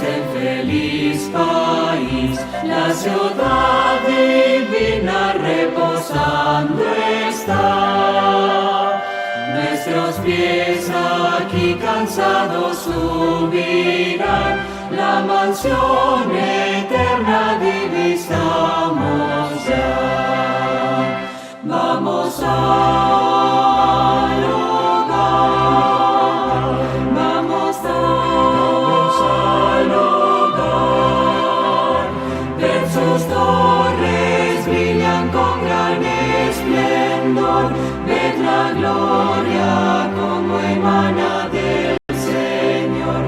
el feliz país, la ciudad divina reposando está. Nuestros pies aquí cansados subirán, la mansión eterna divisamos ya. Vamos al hogar, vamos al hogar. Ven, sus torres brillan con gran esplendor, ved la gloria como emana del Señor.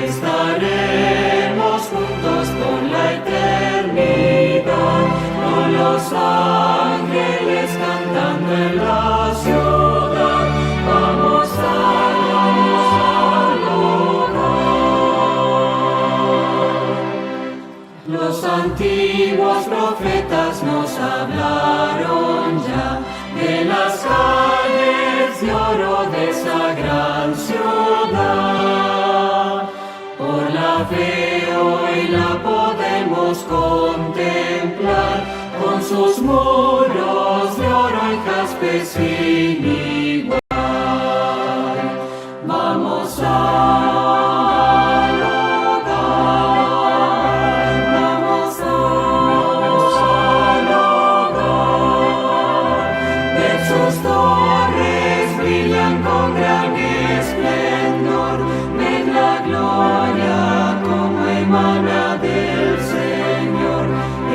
Estaremos juntos por la eternidad, con los ángeles cantando en la ciudad. Vamos al hogar. Los antiguos profetas nos hablaron ya de las calles de oro de esa gran ciudad. Por la fe hoy la podemos contemplar, con sus muros de oro y jaspe sin igual. Vamos al hogar, vamos al hogar. De sus torres brillan con gran esplendor, ved la gloria como emana del Señor.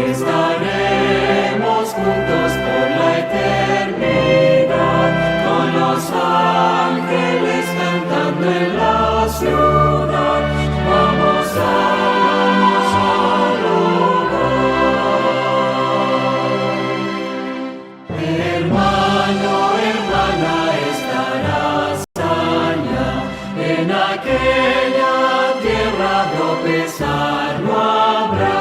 Estaremos juntos por la eternidad, con los ángeles cantando en la ciudad. Vamos al hogar. Hermano, hermana, estarás allá, en aquella tierra tropezar no habrá.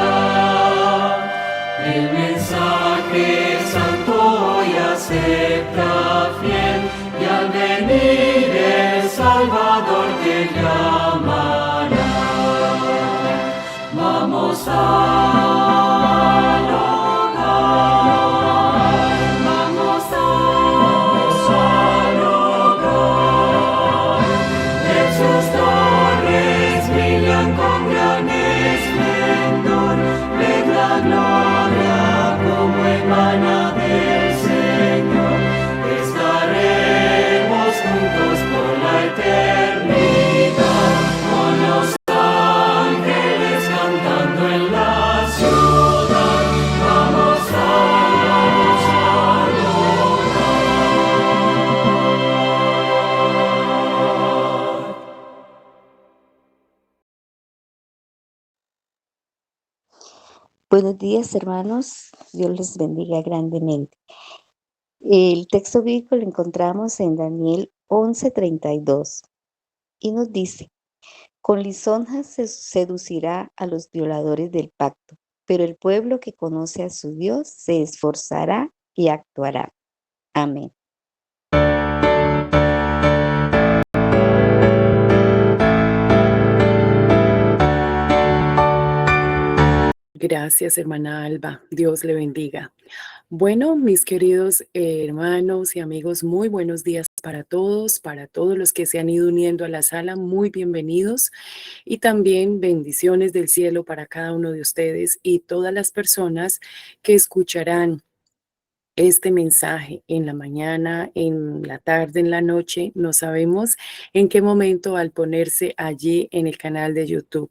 El mensaje santo hoy acepta fiel, y al venir el Salvador te llamará. Vamos al hogar, vamos al hogar. En sus torres brillan con gran esplendor, ved la gloria como emana del Señor. Estaremos juntos por la eternidad, con los ángeles cantando en la ciudad. Vamos al hogar. Buenos días, hermanos. Dios les bendiga grandemente. El texto bíblico lo encontramos en Daniel 11:32 y nos dice: con lisonjas se seducirá a los violadores del pacto, pero el pueblo que conoce a su Dios se esforzará y actuará. Amén. Gracias, hermana Alba. Dios le bendiga. Bueno, mis queridos hermanos y amigos, muy buenos días para todos los que se han ido uniendo a la sala, muy bienvenidos, y también bendiciones del cielo para cada uno de ustedes y todas las personas que escucharán este mensaje en la mañana, en la tarde, en la noche. No sabemos en qué momento al ponerse allí en el canal de YouTube.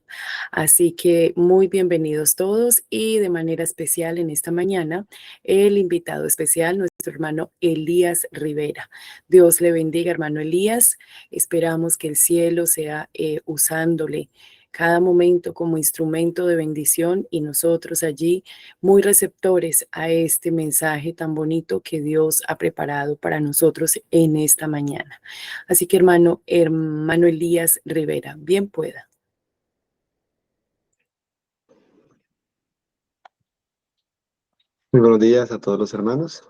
Así que muy bienvenidos todos, y de manera especial en esta mañana el invitado especial, nuestro hermano Elías Rivera. Dios le bendiga, hermano Elías. Esperamos que el cielo sea usándole cada momento como instrumento de bendición, y nosotros allí muy receptores a este mensaje tan bonito que Dios ha preparado para nosotros en esta mañana. Así que hermano Elías Rivera, bien pueda. Muy buenos días a todos los hermanos.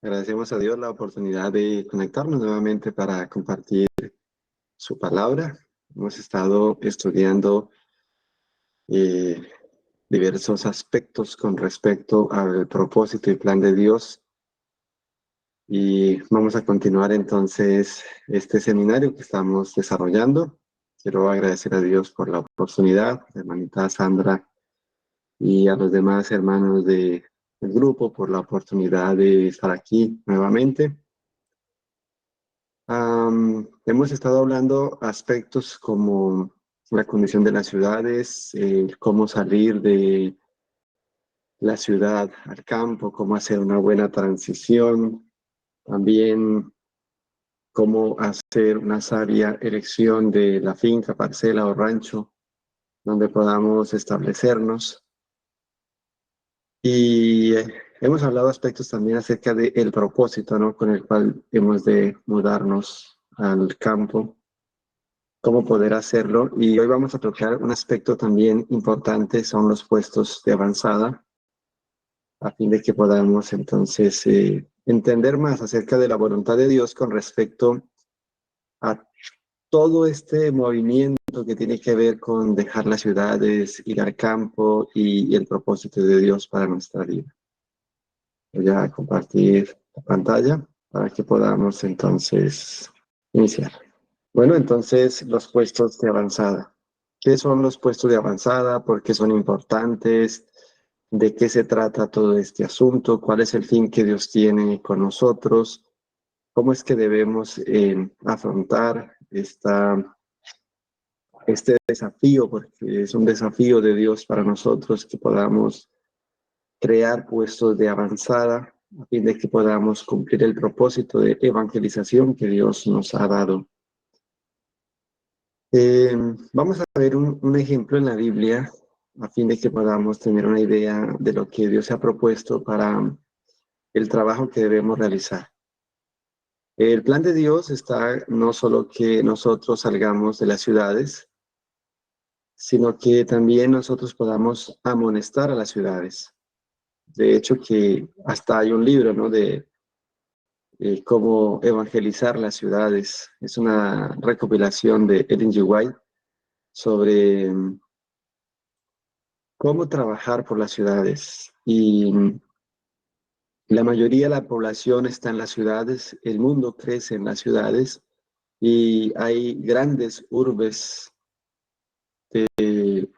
Agradecemos a Dios la oportunidad de conectarnos nuevamente para compartir su palabra. Hemos estado estudiando diversos aspectos con respecto al propósito y plan de Dios. Y vamos a continuar entonces este seminario que estamos desarrollando. Quiero agradecer a Dios por la oportunidad, a la hermanita Sandra y a los demás hermanos del grupo por la oportunidad de estar aquí nuevamente. Hemos estado hablando aspectos como la condición de las ciudades, cómo salir de la ciudad al campo, cómo hacer una buena transición, también cómo hacer una sabia elección de la finca, parcela o rancho donde podamos establecernos. Y hemos hablado aspectos también acerca del propósito, ¿no?, con el cual hemos de mudarnos al campo, cómo poder hacerlo. Y hoy vamos a tocar un aspecto también importante, son los puestos de avanzada, a fin de que podamos entonces entender más acerca de la voluntad de Dios con respecto a todo este movimiento que tiene que ver con dejar las ciudades, ir al campo y el propósito de Dios para nuestra vida. Voy a compartir la pantalla para que podamos entonces iniciar. Bueno, entonces los puestos de avanzada. ¿Qué son los puestos de avanzada? ¿Por qué son importantes? ¿De qué se trata todo este asunto? ¿Cuál es el fin que Dios tiene con nosotros? ¿Cómo es que debemos afrontar este desafío? Porque es un desafío de Dios para nosotros que podamos crear puestos de avanzada a fin de que podamos cumplir el propósito de evangelización que Dios nos ha dado. Vamos a ver un ejemplo en la Biblia a fin de que podamos tener una idea de lo que Dios ha propuesto para el trabajo que debemos realizar. El plan de Dios está no solo que nosotros salgamos de las ciudades, sino que también nosotros podamos amonestar a las ciudades. De hecho, que hasta hay un libro, ¿no?, de cómo evangelizar las ciudades. Es una recopilación de Ellen G. White sobre cómo trabajar por las ciudades. Y la mayoría de la población está en las ciudades, el mundo crece en las ciudades y hay grandes urbes de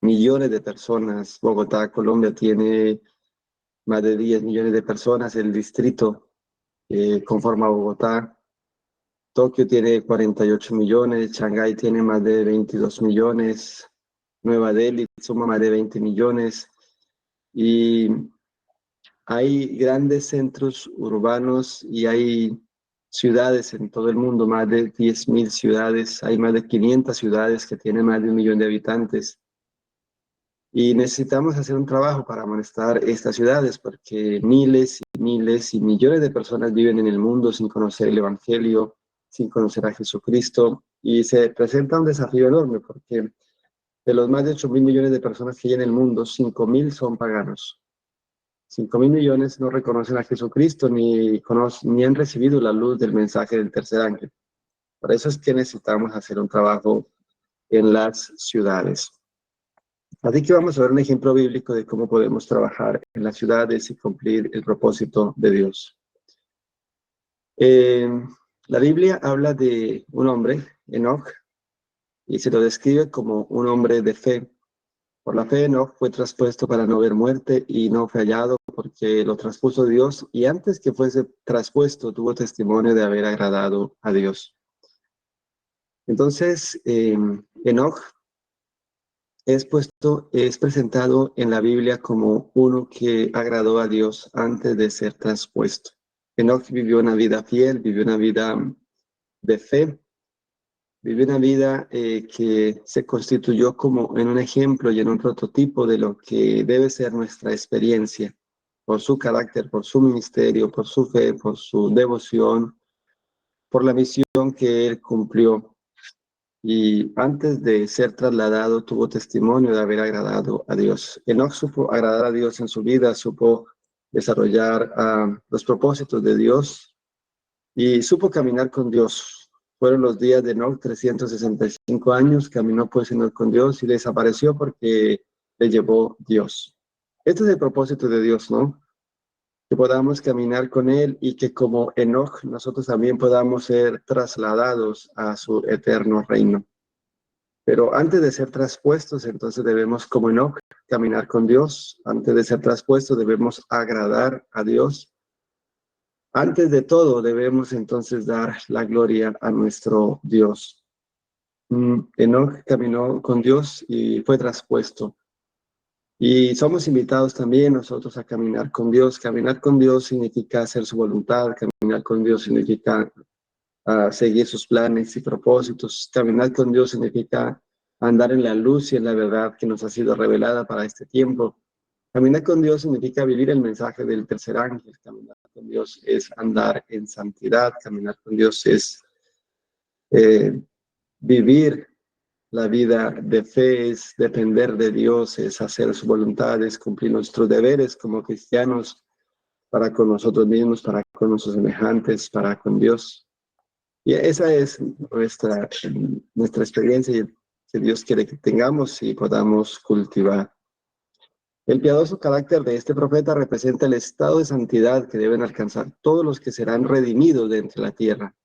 millones de personas. Bogotá, Colombia, tiene más de 10 millones de personas. El distrito conforma Bogotá. Tokio tiene 48 millones, Shanghái tiene más de 22 millones, Nueva Delhi suma más de 20 millones y hay grandes centros urbanos y hay ciudades en todo el mundo, más de 10.000 ciudades, hay más de 500 ciudades que tienen más de 1 millón de habitantes. Y necesitamos hacer un trabajo para amonestar estas ciudades porque miles y miles y millones de personas viven en el mundo sin conocer el Evangelio, sin conocer a Jesucristo, y se presenta un desafío enorme porque de los más de 8.000 millones de personas que hay en el mundo, 5.000 son paganos. 5.000 millones no reconocen a Jesucristo ni han recibido la luz del mensaje del tercer ángel. Por eso es que necesitamos hacer un trabajo en las ciudades. Así que vamos a ver un ejemplo bíblico de cómo podemos trabajar en las ciudades y cumplir el propósito de Dios. La Biblia habla de un hombre, Enoc, y se lo describe como un hombre de fe. Por la fe, Enoc fue traspuesto para no ver muerte y no fue hallado porque lo traspuso Dios, y antes que fuese traspuesto tuvo testimonio de haber agradado a Dios. Entonces, Enoc es presentado en la Biblia como uno que agradó a Dios antes de ser traspuesto. Enoc vivió una vida fiel, vivió una vida de fe, vivió una vida que se constituyó como en un ejemplo y en un prototipo de lo que debe ser nuestra experiencia, por su carácter, por su ministerio, por su fe, por su devoción, por la misión que él cumplió. Y antes de ser trasladado tuvo testimonio de haber agradado a Dios. Enoc supo agradar a Dios en su vida, supo desarrollar los propósitos de Dios y supo caminar con Dios. Fueron los días de Enoc, 365 años, caminó pues Enoc con Dios y desapareció porque le llevó Dios. Este es el propósito de Dios, ¿no? Que podamos caminar con Él y que como Enoc nosotros también podamos ser trasladados a su eterno reino. Pero antes de ser traspuestos, entonces debemos, como Enoc, caminar con Dios. Antes de ser traspuestos, debemos agradar a Dios. Antes de todo, debemos entonces dar la gloria a nuestro Dios. Enoc caminó con Dios y fue traspuesto. Y somos invitados también nosotros a caminar con Dios. Caminar con Dios significa hacer su voluntad. Caminar con Dios significa seguir sus planes y propósitos. Caminar con Dios significa andar en la luz y en la verdad que nos ha sido revelada para este tiempo. Caminar con Dios significa vivir el mensaje del tercer ángel. Caminar con Dios es andar en santidad. Caminar con Dios es vivir la vida de fe, es depender de Dios, es hacer su voluntad, es cumplir nuestros deberes como cristianos para con nosotros mismos, para con nuestros semejantes, para con Dios. Y esa es nuestra experiencia que Dios quiere que tengamos y podamos cultivar. El piadoso carácter de este profeta representa el estado de santidad que deben alcanzar todos los que serán redimidos de entre la tierra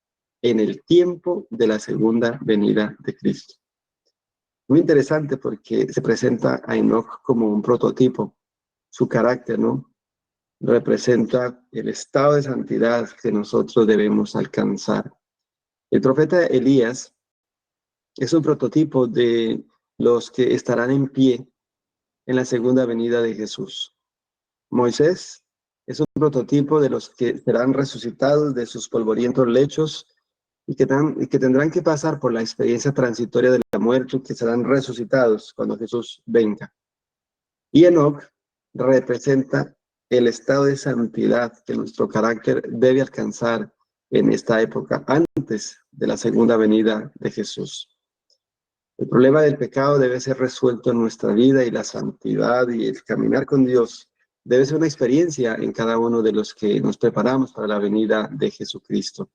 en el tiempo de la segunda venida de Cristo. Muy interesante porque se presenta a Enoc como un prototipo. Su carácter, ¿no? Representa el estado de santidad que nosotros debemos alcanzar. El profeta Elías es un prototipo de los que estarán en pie en la segunda venida de Jesús. Moisés es un prototipo de los que serán resucitados de sus polvorientos lechos y que tendrán que pasar por la experiencia transitoria de la muerte, que serán resucitados cuando Jesús venga. Y Enoc representa el estado de santidad que nuestro carácter debe alcanzar en esta época, antes de la segunda venida de Jesús. El problema del pecado debe ser resuelto en nuestra vida y la santidad y el caminar con Dios debe ser una experiencia en cada uno de los que nos preparamos para la venida de Jesucristo.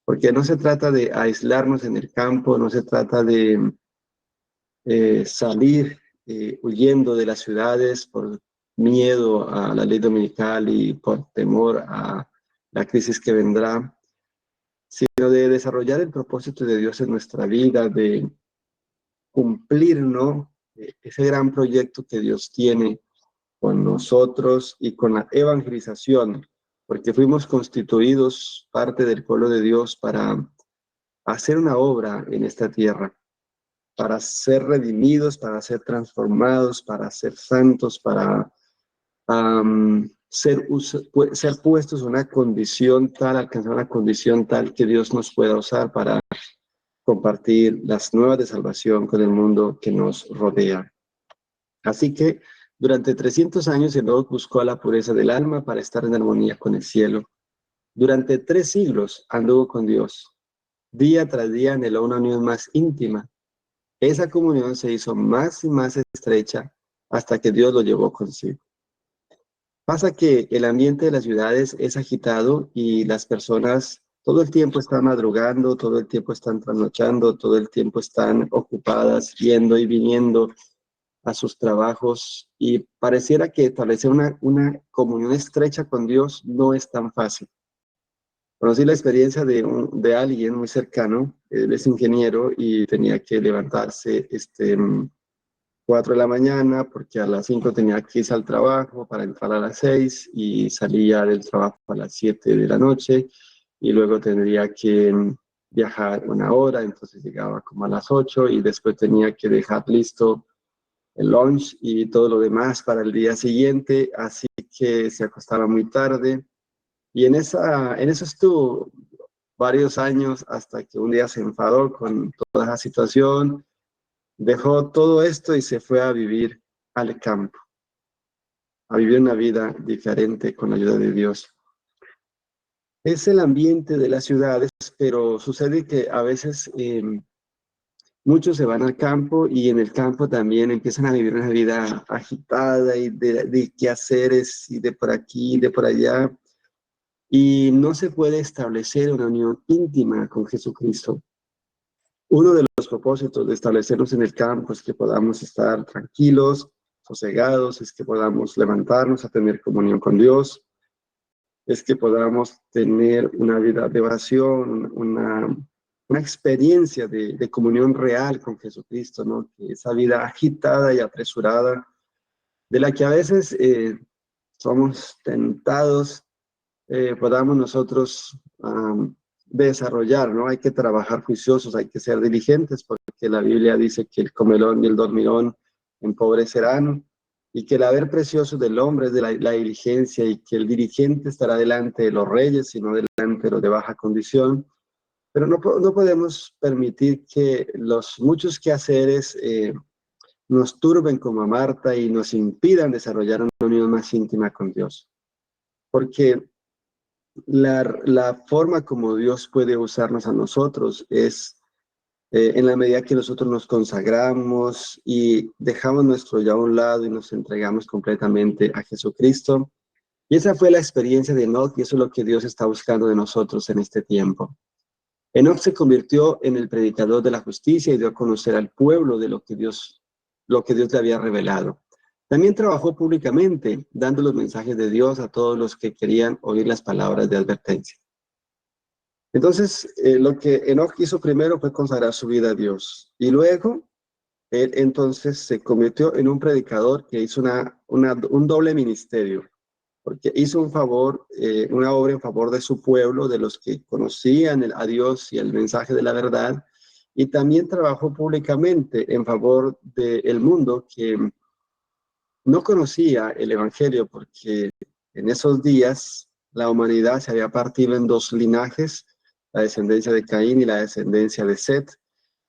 Porque no se trata de aislarnos en el campo, no se trata de salir huyendo de las ciudades por miedo a la ley dominical y por temor a la crisis que vendrá, sino de desarrollar el propósito de Dios en nuestra vida, de cumplir, ¿no? Ese gran proyecto que Dios tiene con nosotros y con la evangelización, porque fuimos constituidos parte del pueblo de Dios para hacer una obra en esta tierra, para ser redimidos, para ser transformados, para ser santos, para ser puestos en una condición tal, alcanzar una condición tal que Dios nos pueda usar para compartir las nuevas de salvación con el mundo que nos rodea. Así que durante 300 años Enoc buscó la pureza del alma para estar en armonía con el cielo. Durante 3 siglos anduvo con Dios. Día tras día anheló una unión más íntima. Esa comunión se hizo más y más estrecha hasta que Dios lo llevó consigo. Pasa que el ambiente de las ciudades es agitado y las personas todo el tiempo están madrugando, todo el tiempo están trasnochando, todo el tiempo están ocupadas, yendo y viniendo a sus trabajos, y pareciera que establecer una comunión estrecha con Dios no es tan fácil. Conocí la experiencia de alguien muy cercano. Él es ingeniero y tenía que levantarse 4 de la mañana porque a las 5 tenía que irse al trabajo para entrar a las 6 y salía del trabajo a las 7 de la noche y luego tendría que viajar 1 hora, entonces llegaba como a las 8 y después tenía que dejar listo el lunch y todo lo demás para el día siguiente, así que se acostaba muy tarde. Y en eso estuvo varios años hasta que un día se enfadó con toda esa situación, dejó todo esto y se fue a vivir al campo, a vivir una vida diferente con la ayuda de Dios. Es el ambiente de las ciudades, pero sucede que a veces muchos se van al campo y en el campo también empiezan a vivir una vida agitada y de quehaceres y de por aquí y de por allá. y no se puede establecer una unión íntima con Jesucristo. Uno de los propósitos de establecernos en el campo es que podamos estar tranquilos, sosegados, es que podamos levantarnos a tener comunión con Dios, es que podamos tener una vida de oración, una experiencia de comunión real con Jesucristo, ¿no? Que esa vida agitada y apresurada, de la que a veces somos tentados, podamos nosotros desarrollar, ¿no? Hay que trabajar juiciosos, hay que ser diligentes, porque la Biblia dice que el comelón y el dormilón empobrecerán, y que el haber precioso del hombre es de la diligencia, y que el dirigente estará delante de los reyes y no delante de los de baja condición. Pero no podemos permitir que los muchos quehaceres nos turben como a Marta y nos impidan desarrollar una unión más íntima con Dios. Porque la forma como Dios puede usarnos a nosotros es en la medida que nosotros nos consagramos y dejamos nuestro yo a un lado y nos entregamos completamente a Jesucristo. Y esa fue la experiencia de Enoc, y eso es lo que Dios está buscando de nosotros en este tiempo. Enoc se convirtió en el predicador de la justicia y dio a conocer al pueblo de lo que Dios le había revelado. También trabajó públicamente, dando los mensajes de Dios a todos los que querían oír las palabras de advertencia. Entonces, lo que Enoc hizo primero fue consagrar su vida a Dios. Y luego, él entonces se convirtió en un predicador que hizo un doble ministerio, porque hizo un favor, una obra en favor de su pueblo, de los que conocían a Dios y el mensaje de la verdad, y también trabajó públicamente en favor del mundo que no conocía el Evangelio, porque en esos días la humanidad se había partido en dos linajes, la descendencia de Caín y la descendencia de Set,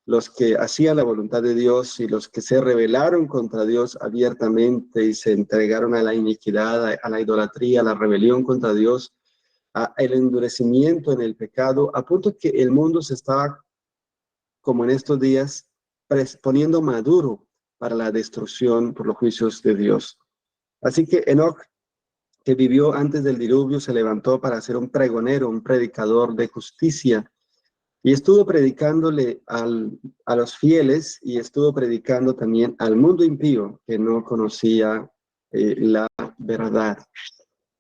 los que hacían la voluntad de Dios y los que se rebelaron contra Dios abiertamente y se entregaron a la iniquidad, a la idolatría, a la rebelión contra Dios, al endurecimiento en el pecado, a punto que el mundo se estaba, como en estos días, poniendo maduro para la destrucción por los juicios de Dios. Así que Enoc, que vivió antes del diluvio, se levantó para ser un pregonero, un predicador de justicia, y estuvo predicándole a los fieles, y estuvo predicando también al mundo impío que no conocía la verdad.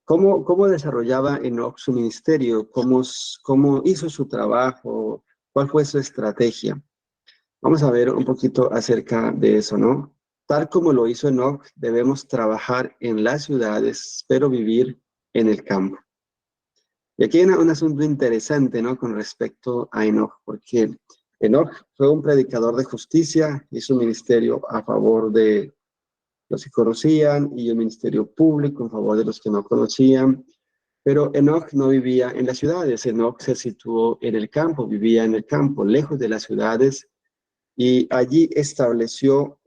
¿Cómo desarrollaba Enoc su ministerio? ¿Cómo hizo su trabajo? ¿Cuál fue su estrategia? Vamos a ver un poquito acerca de eso, ¿no? Tal como lo hizo Enoc, debemos trabajar en las ciudades, pero vivir en el campo. Y aquí hay un asunto interesante, ¿no? Con respecto a Enoc, porque Enoc fue un predicador de justicia, hizo un ministerio a favor de los que conocían y un ministerio público en favor de los que no conocían. Pero Enoc no vivía en las ciudades, Enoc se situó en el campo, vivía en el campo, lejos de las ciudades, y allí estableció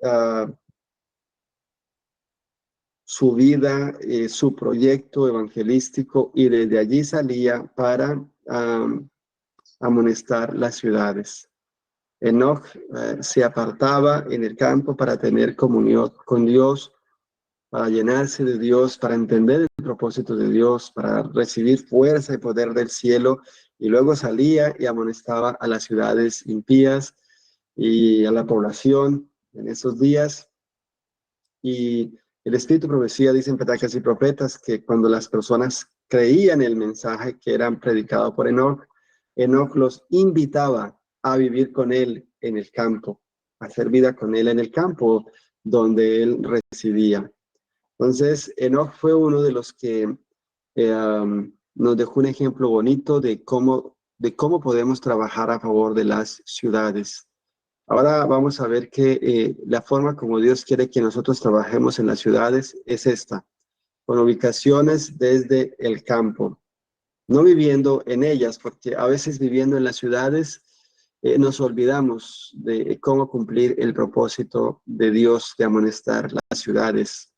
su vida, su proyecto evangelístico, y desde allí salía para amonestar las ciudades. Enoc se apartaba en el campo para tener comunión con Dios, para llenarse de Dios, para entender el propósito de Dios, para recibir fuerza y poder del cielo, y luego salía y amonestaba a las ciudades impías y a la población en esos días. Y el Espíritu Profecía dice en Petacas y Profetas que cuando las personas creían el mensaje que era predicado por Enoc, Enoc los invitaba a vivir con él en el campo, a hacer vida con él en el campo donde él residía. Entonces, Enoc fue uno de los que nos dejó un ejemplo bonito de cómo podemos trabajar a favor de las ciudades. Ahora vamos a ver que la forma como Dios quiere que nosotros trabajemos en las ciudades es esta, con ubicaciones desde el campo, no viviendo en ellas, porque a veces viviendo en las ciudades nos olvidamos de cómo cumplir el propósito de Dios de amonestar las ciudades.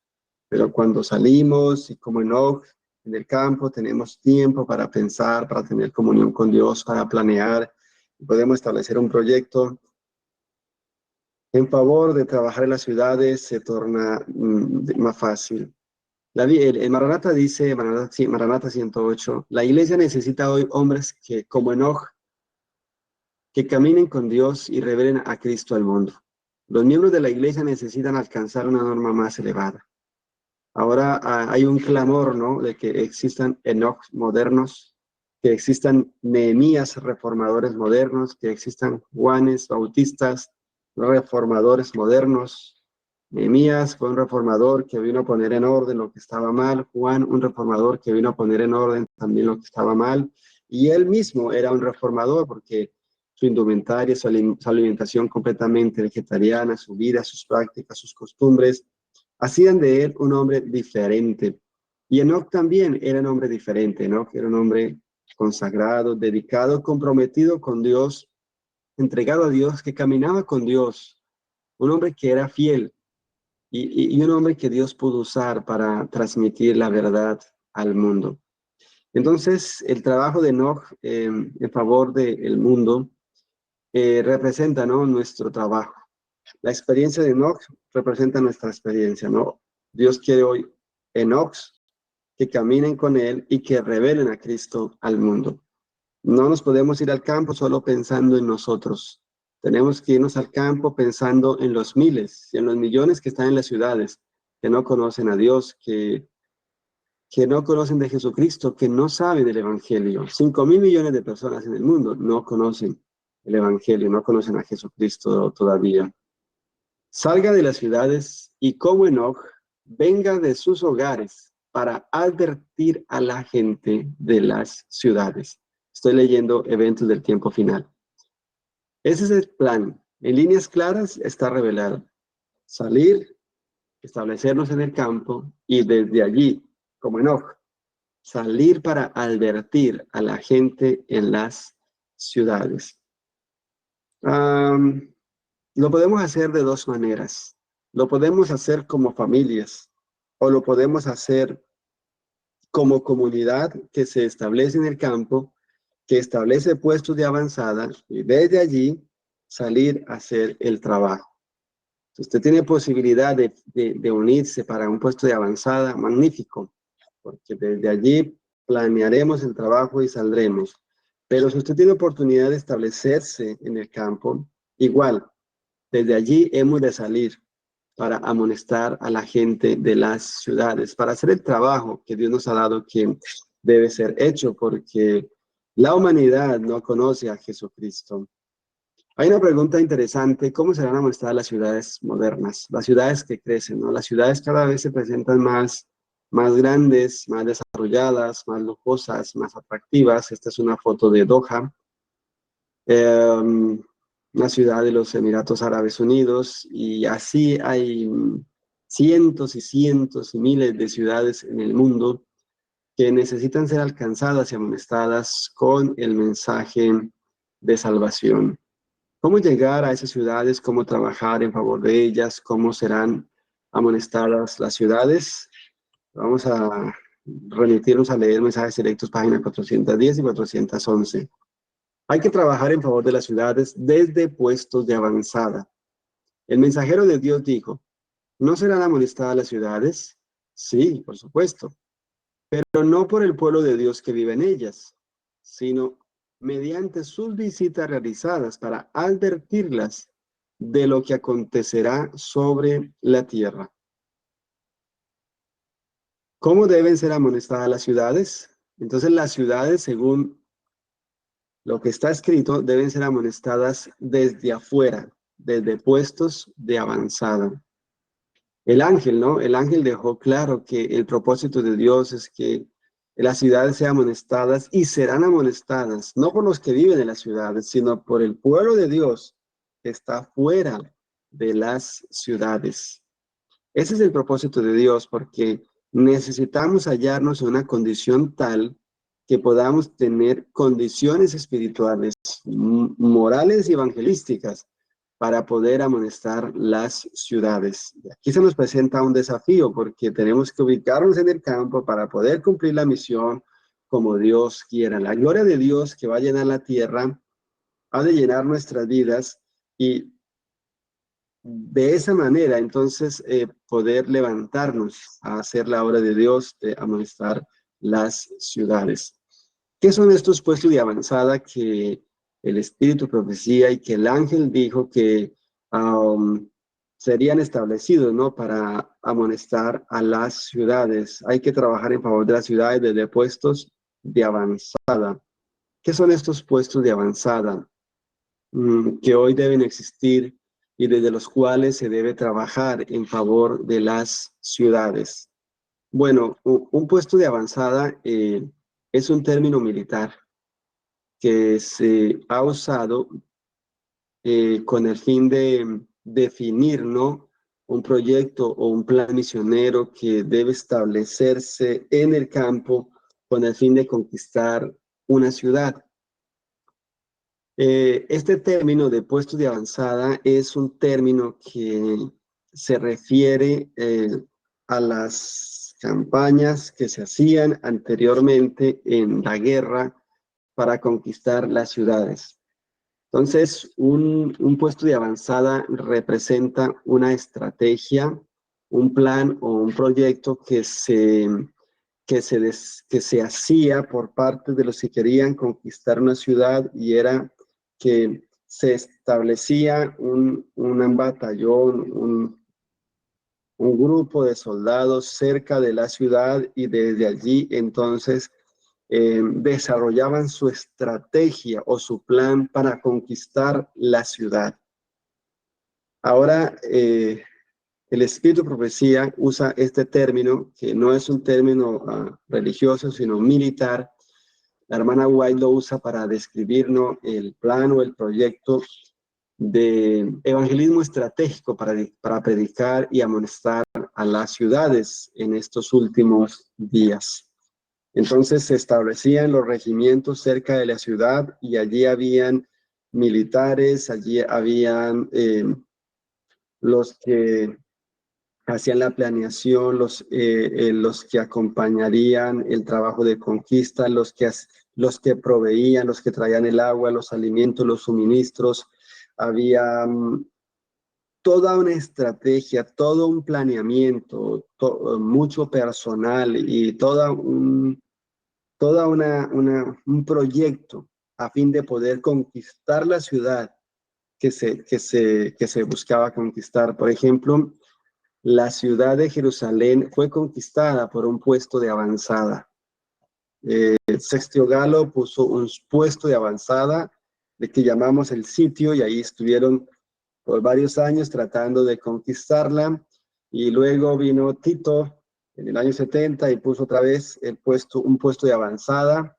Pero cuando salimos, y como Enoc, en el campo, tenemos tiempo para pensar, para tener comunión con Dios, para planear, y podemos establecer un proyecto en favor de trabajar en las ciudades, se torna más fácil. El Maranata dice, Maranata, sí, Maranata 108, la iglesia necesita hoy hombres que, como Enoch, que caminen con Dios y revelen a Cristo al mundo. Los miembros de la iglesia necesitan alcanzar una norma más elevada. Ahora hay un clamor, ¿no?, de que existan Enoch modernos, que existan Nehemías reformadores modernos, que existan Juanes Bautistas reformadores modernos. Nehemías fue un reformador que vino a poner en orden lo que estaba mal. Juan, un reformador que vino a poner en orden también lo que estaba mal. Y él mismo era un reformador porque su indumentaria, su alimentación completamente vegetariana, su vida, sus prácticas, sus costumbres, hacían de él un hombre diferente. Y Enoch también era un hombre diferente. Enoch era un hombre consagrado, dedicado, comprometido con Dios, entregado a Dios, que caminaba con Dios, un hombre que era fiel y un hombre que Dios pudo usar para transmitir la verdad al mundo. Entonces, el trabajo de Enoch en favor del mundo representa, ¿no?, nuestro trabajo. La experiencia de Enoch representa nuestra experiencia, ¿no? Dios quiere hoy Enochs que caminen con él y que revelen a Cristo al mundo. No nos podemos ir al campo solo pensando en nosotros. Tenemos que irnos al campo pensando en los miles y en los millones que están en las ciudades, que no conocen a Dios, que no conocen de Jesucristo, que no saben del Evangelio. 5.000 millones de personas en el mundo no conocen el Evangelio, no conocen a Jesucristo todavía. Salga de las ciudades y como Enoch, venga de sus hogares para advertir a la gente de las ciudades. Estoy leyendo Eventos del Tiempo Final. Ese es el plan. En líneas claras está revelado. Salir, establecernos en el campo y desde allí, como Enoch, salir para advertir a la gente en las ciudades. Lo podemos hacer de dos maneras. Lo podemos hacer como familias o lo podemos hacer como comunidad que se establece en el campo, que establece puestos de avanzada y desde allí salir a hacer el trabajo. Si usted tiene posibilidad de unirse para un puesto de avanzada, magnífico, porque desde allí planearemos el trabajo y saldremos. Pero si usted tiene oportunidad de establecerse en el campo, igual, desde allí hemos de salir para amonestar a la gente de las ciudades, para hacer el trabajo que Dios nos ha dado que debe ser hecho, porque la humanidad no conoce a Jesucristo. Hay una pregunta interesante: ¿cómo serán amonestadas las ciudades modernas? Las ciudades que crecen, ¿no? Las ciudades cada vez se presentan más grandes, más desarrolladas, más lujosas, más atractivas. Esta es una foto de Doha, una ciudad de los Emiratos Árabes Unidos, y así hay cientos y cientos y miles de ciudades en el mundo que necesitan ser alcanzadas y amonestadas con el mensaje de salvación. ¿Cómo llegar a esas ciudades? ¿Cómo trabajar en favor de ellas? ¿Cómo serán amonestadas las ciudades? Vamos a remitirnos a leer mensajes selectos, páginas 410 y 411. Hay que trabajar en favor de las ciudades desde puestos de avanzada. El mensajero de Dios dijo: ¿no serán amonestadas las ciudades? Sí, por supuesto, pero no por el pueblo de Dios que vive en ellas, sino mediante sus visitas realizadas para advertirlas de lo que acontecerá sobre la tierra. ¿Cómo deben ser amonestadas las ciudades? Entonces, las ciudades, según lo que está escrito, deben ser amonestadas desde afuera, desde puestos de avanzada. El ángel, ¿no? El ángel dejó claro que el propósito de Dios es que las ciudades sean amonestadas y serán amonestadas, no por los que viven en las ciudades, sino por el pueblo de Dios que está fuera de las ciudades. Ese es el propósito de Dios, porque necesitamos hallarnos en una condición tal que podamos tener condiciones espirituales, morales y evangelísticas para poder amonestar las ciudades. Y aquí se nos presenta un desafío, porque tenemos que ubicarnos en el campo para poder cumplir la misión como Dios quiera. La gloria de Dios que va a llenar la tierra ha de llenar nuestras vidas, y de esa manera, entonces, poder levantarnos a hacer la obra de Dios, de amonestar las ciudades. ¿Qué son estos puestos de avanzada que el Espíritu profecía y que el ángel dijo que serían establecidos, ¿no? Para amonestar a las ciudades? Hay que trabajar en favor de las ciudades desde puestos de avanzada. ¿Qué son estos puestos de avanzada que hoy deben existir y desde los cuales se debe trabajar en favor de las ciudades? Bueno, un puesto de avanzada es un término militar que se ha usado con el fin de definir, ¿no?, un proyecto o un plan misionero que debe establecerse en el campo con el fin de conquistar una ciudad. Este término de puesto de avanzada es un término que se refiere a las campañas que se hacían anteriormente en la guerra para conquistar las ciudades. Entonces, un puesto de avanzada representa una estrategia, un plan o un proyecto que se hacía por parte de los que querían conquistar una ciudad, y era que se establecía un batallón, un grupo de soldados cerca de la ciudad, y desde allí entonces desarrollaban su estrategia o su plan para conquistar la ciudad. Ahora, el Espíritu Profecía usa este término, que no es un término religioso, sino militar. La hermana White lo usa para describirnos el plan o el proyecto de evangelismo estratégico para predicar y amonestar a las ciudades en estos últimos días. Entonces se establecían los regimientos cerca de la ciudad, y allí habían militares, allí habían los que hacían la planeación, los que acompañarían el trabajo de conquista, los que proveían, los que traían el agua, los alimentos, los suministros. Había toda una estrategia, todo un planeamiento, mucho personal y un proyecto a fin de poder conquistar la ciudad que se buscaba conquistar. Por ejemplo, la ciudad de Jerusalén fue conquistada por un puesto de avanzada. Sexto Galo puso un puesto de avanzada, de que llamamos el sitio, y ahí estuvieron por varios años tratando de conquistarla, y luego vino Tito en el año 70 y puso otra vez un puesto de avanzada,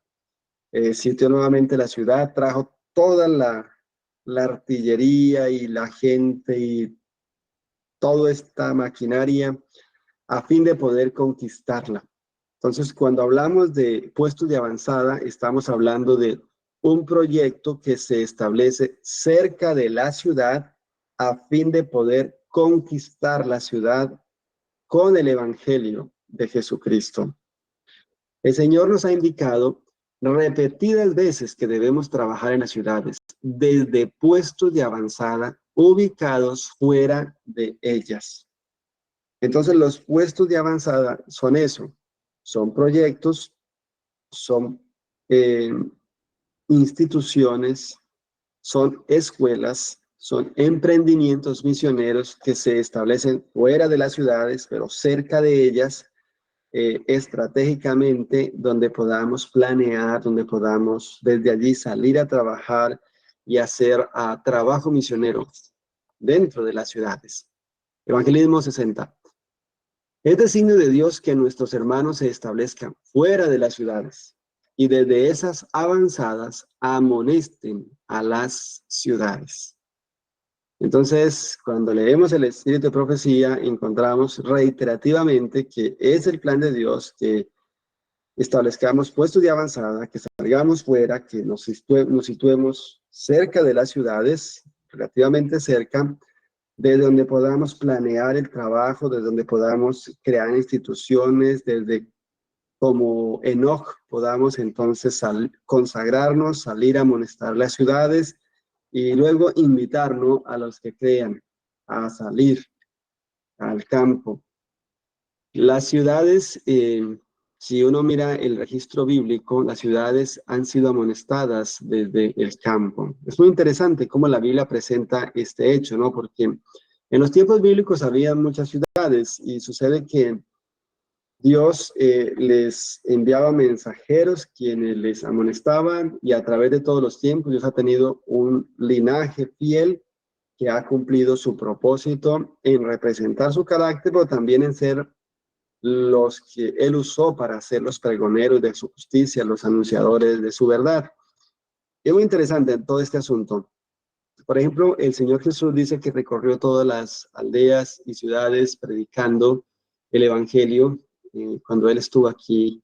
sitió nuevamente la ciudad, trajo toda la artillería y la gente y toda esta maquinaria a fin de poder conquistarla. Entonces, cuando hablamos de puestos de avanzada, estamos hablando de un proyecto que se establece cerca de la ciudad a fin de poder conquistar la ciudad con el evangelio de Jesucristo. El Señor nos ha indicado repetidas veces que debemos trabajar en las ciudades desde puestos de avanzada ubicados fuera de ellas. Entonces, los puestos de avanzada son eso, son proyectos, son instituciones, son escuelas, son emprendimientos misioneros que se establecen fuera de las ciudades, pero cerca de ellas, estratégicamente, donde podamos planear, donde podamos desde allí salir a trabajar y hacer trabajo misionero dentro de las ciudades. Evangelismo 60. Es designio de Dios que nuestros hermanos se establezcan fuera de las ciudades y desde esas avanzadas amonesten a las ciudades. Entonces, cuando leemos el Espíritu de Profecía, encontramos reiterativamente que es el plan de Dios que establezcamos puestos de avanzada, que salgamos fuera, que nos situemos cerca de las ciudades, relativamente cerca, desde donde podamos planear el trabajo, desde donde podamos crear instituciones, desde como Enoch podamos entonces consagrarnos, salir a amonestar las ciudades y luego invitarnos a los que crean a salir al campo. Las ciudades, si uno mira el registro bíblico, las ciudades han sido amonestadas desde el campo. Es muy interesante cómo la Biblia presenta este hecho, ¿no? Porque en los tiempos bíblicos había muchas ciudades y sucede que Dios les enviaba mensajeros quienes les amonestaban y a través de todos los tiempos Dios ha tenido un linaje fiel que ha cumplido su propósito en representar su carácter, pero también en ser los que Él usó para ser los pregoneros de su justicia, los anunciadores de su verdad. Es muy interesante todo este asunto. Por ejemplo, el Señor Jesús dice que recorrió todas las aldeas y ciudades predicando el Evangelio cuando Él estuvo aquí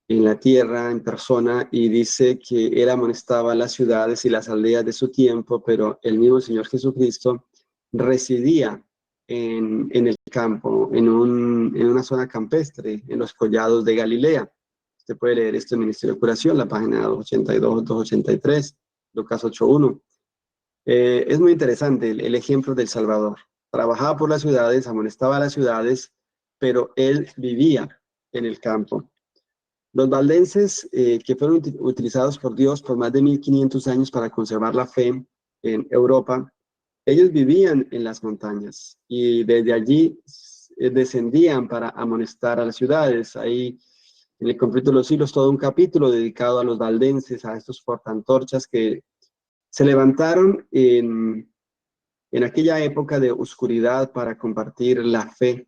en la tierra en persona, y dice que Él amonestaba las ciudades y las aldeas de su tiempo, pero el mismo Señor Jesucristo residía en el campo, en una zona campestre, en los collados de Galilea. Usted puede leer esto en Ministerio de Curación, la página 282, 283, Lucas 8.1. Es muy interesante el ejemplo del Salvador. Trabajaba por las ciudades, amonestaba a las ciudades, pero él vivía en el campo. Los valdenses, que fueron utilizados por Dios por más de 1500 años para conservar la fe en Europa, ellos vivían en las montañas y desde allí descendían para amonestar a las ciudades. Ahí en el conflicto de los siglos, todo un capítulo dedicado a los valdenses, a estos portaantorchas que se levantaron en aquella época de oscuridad para compartir la fe.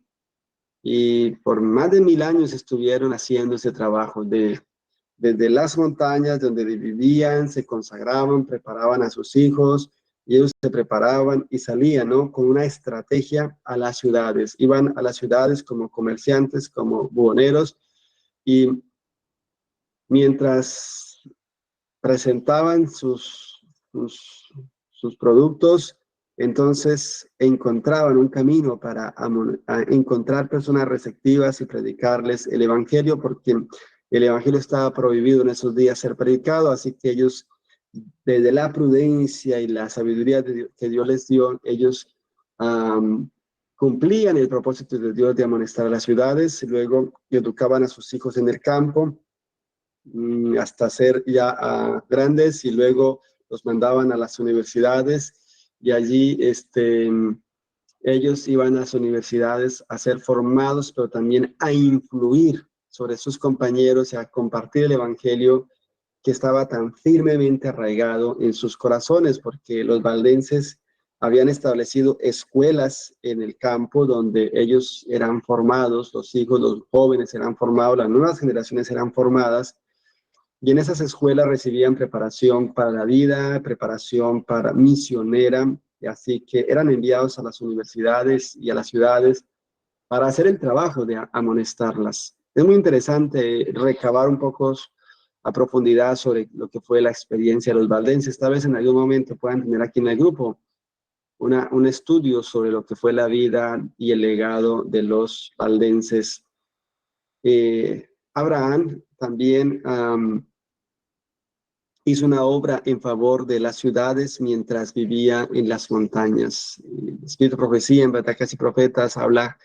Y por más de 1000 años estuvieron haciendo ese trabajo desde las montañas donde vivían, se consagraban, preparaban a sus hijos, y ellos se preparaban y salían, ¿no? Con una estrategia a las ciudades. Iban a las ciudades como comerciantes, como buhoneros, y mientras presentaban sus productos, entonces encontraban un camino para encontrar personas receptivas y predicarles el Evangelio, porque el Evangelio estaba prohibido en esos días ser predicado, así que ellos, desde la prudencia y la sabiduría que Dios les dio, ellos cumplían el propósito de Dios de amonestar a las ciudades. Luego educaban a sus hijos en el campo hasta ser ya grandes, y luego los mandaban a las universidades, y allí ellos iban a las universidades a ser formados, pero también a influir sobre sus compañeros y a compartir el Evangelio que estaba tan firmemente arraigado en sus corazones, porque los valdenses habían establecido escuelas en el campo donde ellos eran formados, los hijos, los jóvenes eran formados, las nuevas generaciones eran formadas, y en esas escuelas recibían preparación para la vida, preparación para misionera, y así que eran enviados a las universidades y a las ciudades para hacer el trabajo de amonestarlas. Es muy interesante recabar un poco a profundidad sobre lo que fue la experiencia de los valdenses. Tal vez en algún momento puedan tener aquí en el grupo un estudio sobre lo que fue la vida y el legado de los valdenses. Abraham también hizo una obra en favor de las ciudades mientras vivía en las montañas. El Espíritu de Profecía en Batallas y Profetas habla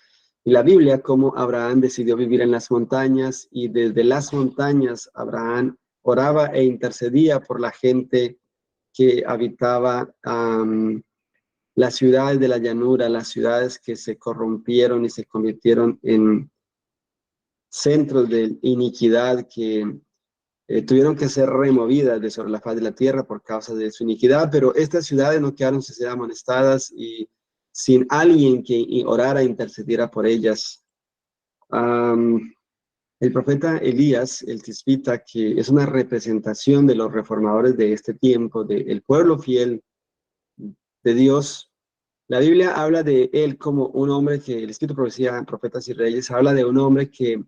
en la Biblia cómo Abraham decidió vivir en las montañas, y desde las montañas Abraham oraba e intercedía por la gente que habitaba las ciudades de la llanura, las ciudades que se corrompieron y se convirtieron en centros de iniquidad que tuvieron que ser removidas de sobre la faz de la tierra por causa de su iniquidad, pero estas ciudades no quedaron sin ser amonestadas y sin alguien que orara e intercediera por ellas. El profeta Elías, el tisbita, que es una representación de los reformadores de este tiempo, del pueblo fiel de Dios, la Biblia habla de él como un hombre que, el Espíritu de Profecía, Profetas y Reyes, habla de un hombre que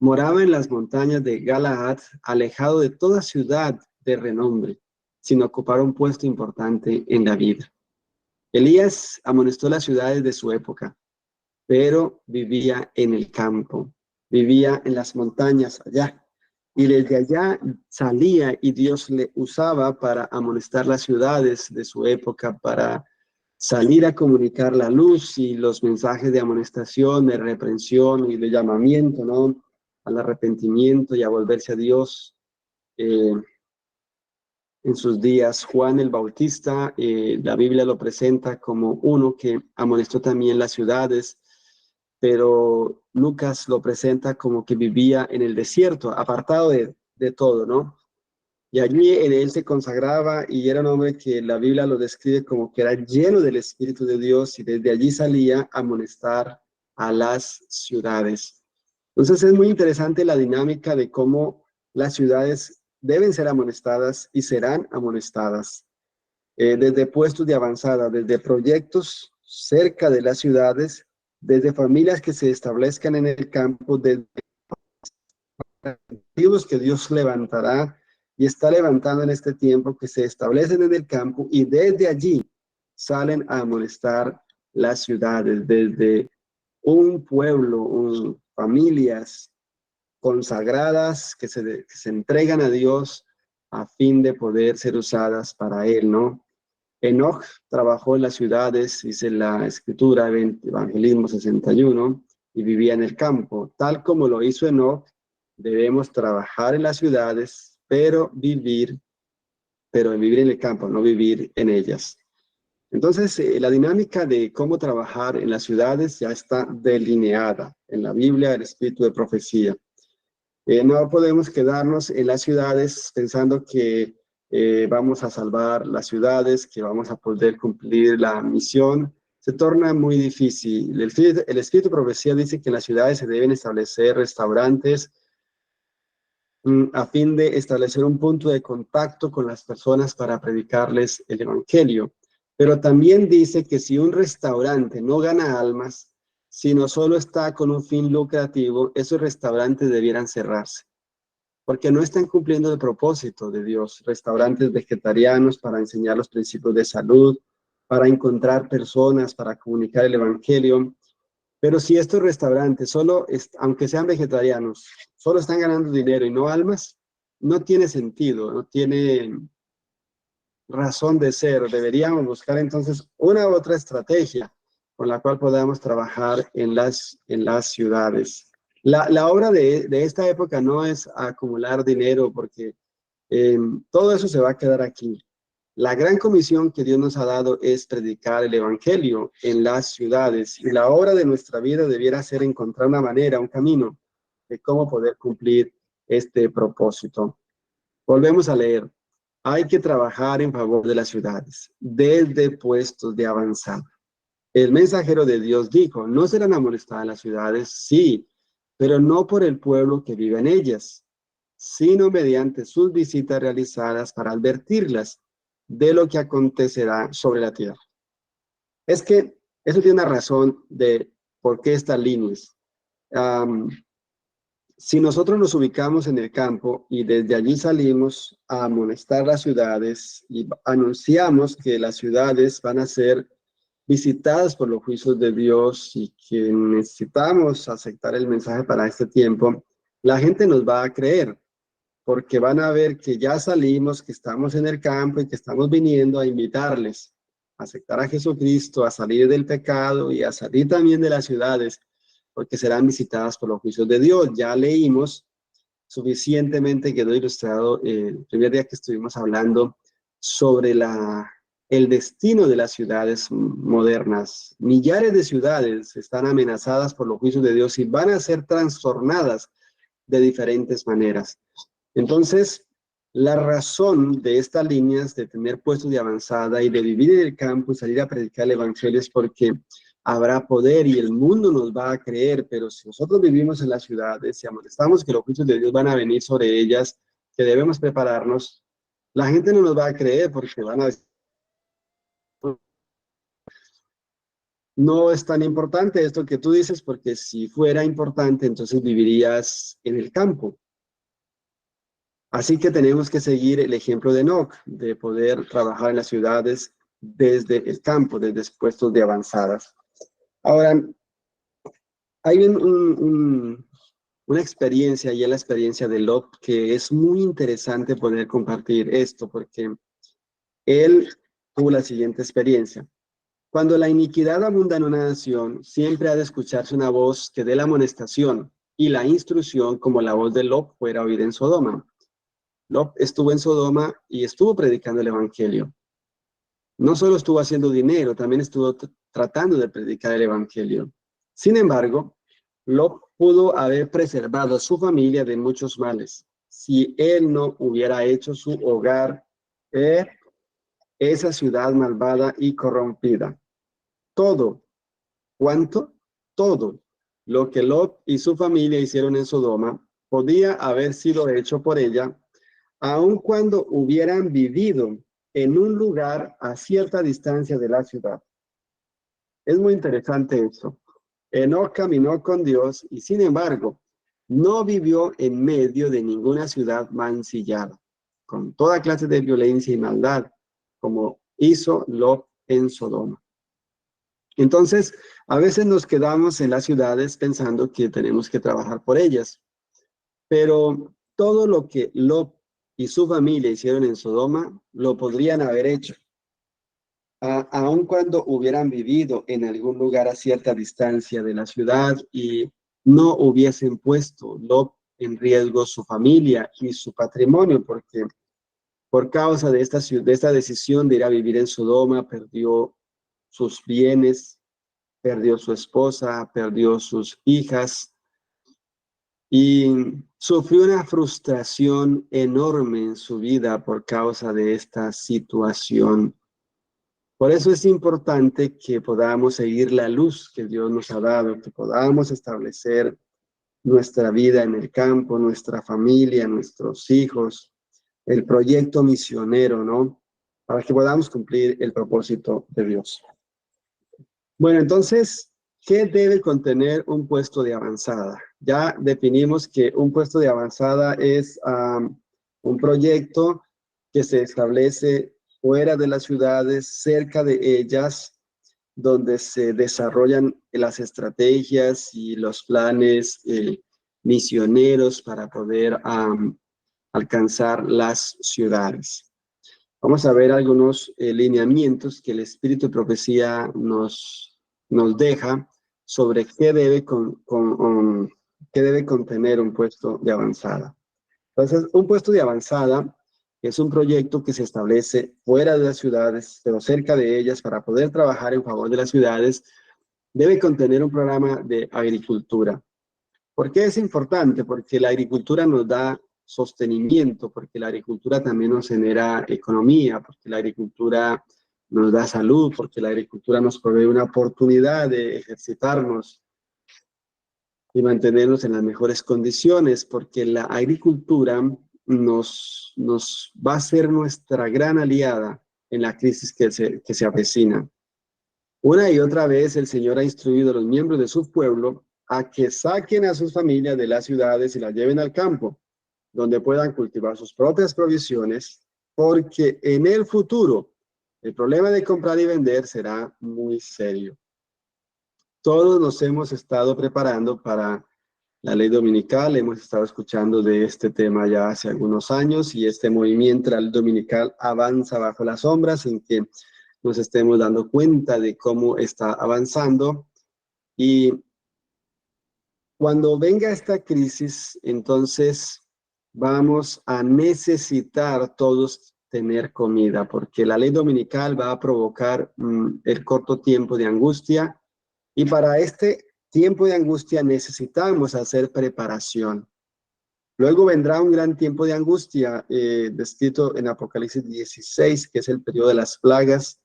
moraba en las montañas de Galaad, alejado de toda ciudad de renombre, sin ocupar un puesto importante en la vida. Elías amonestó las ciudades de su época, pero vivía en el campo, vivía en las montañas allá, y desde allá salía y Dios le usaba para amonestar las ciudades de su época, para salir a comunicar la luz y los mensajes de amonestación, de reprensión y de llamamiento, ¿no? Al arrepentimiento y a volverse a Dios. En sus días, Juan el Bautista, la Biblia lo presenta como uno que amonestó también las ciudades, pero Lucas lo presenta como que vivía en el desierto, apartado de todo, ¿no? Y allí en él se consagraba y era un hombre que la Biblia lo describe como que era lleno del Espíritu de Dios y desde allí salía a amonestar a las ciudades. Entonces es muy interesante la dinámica de cómo las ciudades deben ser amonestadas y serán amonestadas. Desde puestos de avanzada, desde proyectos cerca de las ciudades, desde familias que se establezcan en el campo, desde objetivos que Dios levantará y está levantando en este tiempo, que se establecen en el campo y desde allí salen a amonestar las ciudades, desde un pueblo, familias consagradas que se entregan a Dios a fin de poder ser usadas para Él, ¿no? Enoch trabajó en las ciudades, dice la Escritura, Evangelismo 61, y vivía en el campo. Tal como lo hizo Enoch, debemos trabajar en las ciudades, pero vivir en el campo, no vivir en ellas. Entonces, la dinámica de cómo trabajar en las ciudades ya está delineada en la Biblia, el espíritu de profecía. No podemos quedarnos en las ciudades pensando que vamos a salvar las ciudades, que vamos a poder cumplir la misión. Se torna muy difícil. El espíritu de profecía dice que en las ciudades se deben establecer restaurantes a fin de establecer un punto de contacto con las personas para predicarles el evangelio. Pero también dice que si un restaurante no gana almas, sino solo está con un fin lucrativo, esos restaurantes debieran cerrarse, porque no están cumpliendo el propósito de Dios. Restaurantes vegetarianos para enseñar los principios de salud, para encontrar personas, para comunicar el evangelio. Pero si estos restaurantes, aunque sean vegetarianos, solo están ganando dinero y no almas, no tiene sentido, no tiene razón de ser. Deberíamos buscar entonces una u otra estrategia con la cual podamos trabajar en las ciudades. La obra de esta época no es acumular dinero, porque todo eso se va a quedar aquí. La gran comisión que Dios nos ha dado es predicar el evangelio en las ciudades, y la obra de nuestra vida debiera ser encontrar una manera, un camino de cómo poder cumplir este propósito. Volvemos a leer. Hay que trabajar en favor de las ciudades, desde puestos de avanzada. El mensajero de Dios dijo, no serán amonestadas las ciudades, sí, pero no por el pueblo que vive en ellas, sino mediante sus visitas realizadas para advertirlas de lo que acontecerá sobre la tierra. Es que eso tiene una razón de por qué estas líneas. Si nosotros nos ubicamos en el campo y desde allí salimos a amonestar las ciudades y anunciamos que las ciudades van a ser visitadas por los juicios de Dios y que necesitamos aceptar el mensaje para este tiempo, la gente nos va a creer, porque van a ver que ya salimos, que estamos en el campo y que estamos viniendo a invitarles a aceptar a Jesucristo, a salir del pecado y a salir también de las ciudades, porque serán visitadas por los juicios de Dios. Ya leímos suficientemente, quedó ilustrado el primer día que estuvimos hablando sobre el destino de las ciudades modernas. Millares de ciudades están amenazadas por los juicios de Dios y van a ser trastornadas de diferentes maneras. Entonces, la razón de estas líneas de tener puestos de avanzada y de vivir en el campo y salir a predicar el evangelio es porque habrá poder y el mundo nos va a creer, pero si nosotros vivimos en las ciudades y amonestamos que los juicios de Dios van a venir sobre ellas, que debemos prepararnos, la gente no nos va a creer porque van a decir, no es tan importante esto que tú dices, porque si fuera importante, entonces vivirías en el campo. Así que tenemos que seguir el ejemplo de Enoch, de poder trabajar en las ciudades desde el campo, desde puestos de avanzadas. Ahora, hay una experiencia, y es la experiencia de Lot, que es muy interesante poder compartir esto, porque él tuvo la siguiente experiencia. Cuando la iniquidad abunda en una nación, siempre ha de escucharse una voz que dé la amonestación y la instrucción, como la voz de Lot fuera oída en Sodoma. Lot estuvo en Sodoma y estuvo predicando el evangelio. No solo estuvo haciendo dinero, también estuvo tratando de predicar el evangelio. Sin embargo, Lot pudo haber preservado a su familia de muchos males si él no hubiera hecho su hogar esa ciudad malvada y corrompida. Todo, ¿cuánto? Todo lo que Lot y su familia hicieron en Sodoma podía haber sido hecho por ella, aun cuando hubieran vivido en un lugar a cierta distancia de la ciudad. Es muy interesante eso. Enoc caminó con Dios y sin embargo no vivió en medio de ninguna ciudad mancillada, con toda clase de violencia y maldad, como hizo Lot en Sodoma. Entonces, a veces nos quedamos en las ciudades pensando que tenemos que trabajar por ellas, pero todo lo que Lot y su familia hicieron en Sodoma, lo podrían haber hecho, aun cuando hubieran vivido en algún lugar a cierta distancia de la ciudad y no hubiesen puesto Lot en riesgo su familia y su patrimonio, porque por causa de esta decisión de ir a vivir en Sodoma, perdió sus bienes, perdió su esposa, perdió sus hijas y sufrió una frustración enorme en su vida por causa de esta situación. Por eso es importante que podamos seguir la luz que Dios nos ha dado, que podamos establecer nuestra vida en el campo, nuestra familia, nuestros hijos, el proyecto misionero, ¿no? Para que podamos cumplir el propósito de Dios. Bueno, entonces, ¿qué debe contener un puesto de avanzada? Ya definimos que un puesto de avanzada es un proyecto que se establece fuera de las ciudades, cerca de ellas, donde se desarrollan las estrategias y los planes misioneros para poder alcanzar las ciudades. Vamos a ver algunos lineamientos que el Espíritu de Profecía nos deja sobre qué debe contener un puesto de avanzada. Entonces, un puesto de avanzada es un proyecto que se establece fuera de las ciudades, pero cerca de ellas, para poder trabajar en favor de las ciudades. Debe contener un programa de agricultura. ¿Por qué es importante? Porque la agricultura nos da sostenimiento, porque la agricultura también nos genera economía, porque la agricultura nos da salud, porque la agricultura nos provee una oportunidad de ejercitarnos y mantenernos en las mejores condiciones, porque la agricultura nos va a ser nuestra gran aliada en la crisis que se avecina. Una y otra vez el Señor ha instruido a los miembros de su pueblo a que saquen a sus familias de las ciudades y las lleven al campo, donde puedan cultivar sus propias provisiones, porque en el futuro el problema de comprar y vender será muy serio. Todos nos hemos estado preparando para la ley dominical, hemos estado escuchando de este tema ya hace algunos años y este movimiento, la ley dominical, avanza bajo las sombras sin que nos estemos dando cuenta de cómo está avanzando. Y cuando venga esta crisis, entonces vamos a necesitar todos tener comida, porque la ley dominical va a provocar el corto tiempo de angustia, y para este tiempo de angustia necesitamos hacer preparación. Luego vendrá un gran tiempo de angustia, descrito en Apocalipsis 16, que es el periodo de las plagas.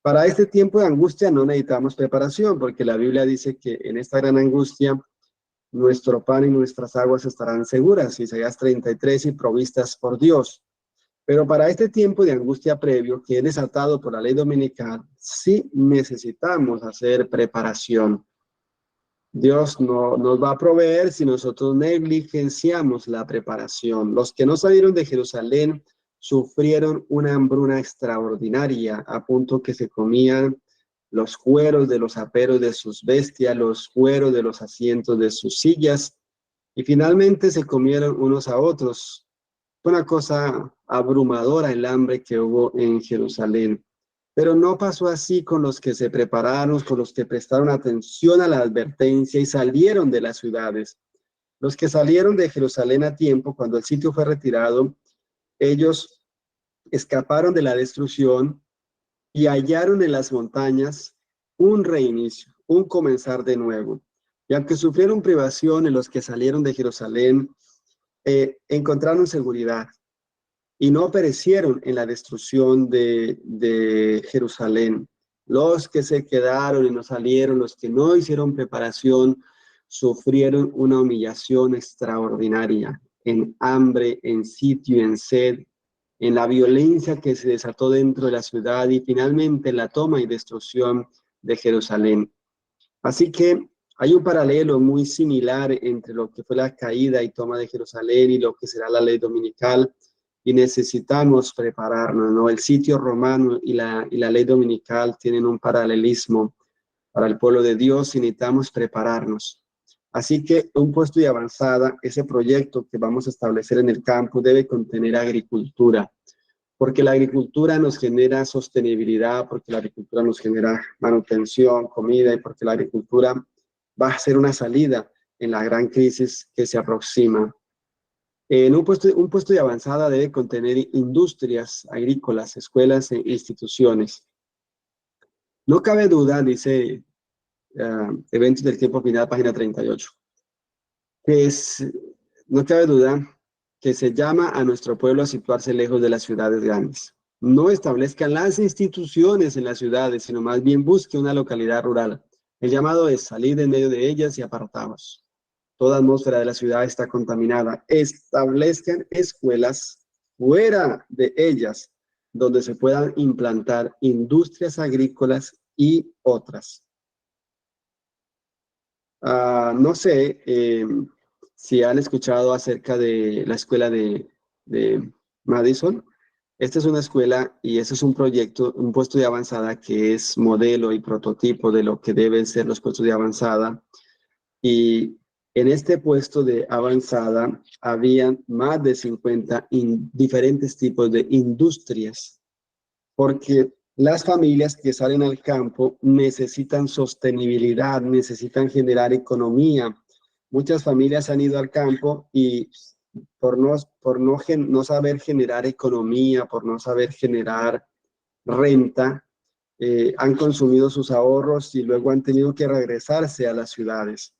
Para este tiempo de angustia no necesitamos preparación, porque la Biblia dice que en esta gran angustia nuestro pan y nuestras aguas estarán seguras, Isaías 33, y provistas por Dios. Pero para este tiempo de angustia previo, que es desatado por la ley dominical, sí necesitamos hacer preparación. Dios no nos va a proveer si nosotros negligenciamos la preparación. Los que no salieron de Jerusalén sufrieron una hambruna extraordinaria, a punto que se comían los cueros de los aperos de sus bestias, los cueros de los asientos de sus sillas, y finalmente se comieron unos a otros. Fue una cosa abrumadora el hambre que hubo en Jerusalén. Pero no pasó así con los que se prepararon, con los que prestaron atención a la advertencia y salieron de las ciudades. Los que salieron de Jerusalén a tiempo, cuando el sitio fue retirado, ellos escaparon de la destrucción y hallaron en las montañas un reinicio, un comenzar de nuevo. Y aunque sufrieron privación, en los que salieron de Jerusalén, encontraron seguridad y no perecieron en la destrucción de Jerusalén. Los que se quedaron y no salieron, los que no hicieron preparación, sufrieron una humillación extraordinaria, en hambre, en sitio, en sed, en la violencia que se desató dentro de la ciudad y finalmente en la toma y destrucción de Jerusalén. Así que hay un paralelo muy similar entre lo que fue la caída y toma de Jerusalén y lo que será la ley dominical, y necesitamos prepararnos, ¿no? El sitio romano y la ley dominical tienen un paralelismo para el pueblo de Dios y necesitamos prepararnos. Así que un puesto de avanzada, ese proyecto que vamos a establecer en el campo debe contener agricultura, porque la agricultura nos genera sostenibilidad, porque la agricultura nos genera manutención, comida, y porque la agricultura va a ser una salida en la gran crisis que se aproxima. Un puesto de avanzada debe contener industrias agrícolas, escuelas e instituciones. No cabe duda, dice Eventos del Tiempo Final, página 38, no cabe duda que se llama a nuestro pueblo a situarse lejos de las ciudades grandes. No establezcan las instituciones en las ciudades, sino más bien busque una localidad rural. El llamado es salir de en medio de ellas y apartados. Toda atmósfera de la ciudad está contaminada. Establezcan escuelas fuera de ellas, donde se puedan implantar industrias agrícolas y otras. No sé si han escuchado acerca de la escuela de Madison. Esta es una escuela y este es un proyecto, un puesto de avanzada que es modelo y prototipo de lo que deben ser los puestos de avanzada. Y en este puesto de avanzada habían más de 50 diferentes tipos de industrias, porque las familias que salen al campo necesitan sostenibilidad, necesitan generar economía. Muchas familias han ido al campo y por no saber generar economía, por no saber generar renta, han consumido sus ahorros y luego han tenido que regresarse a las ciudades.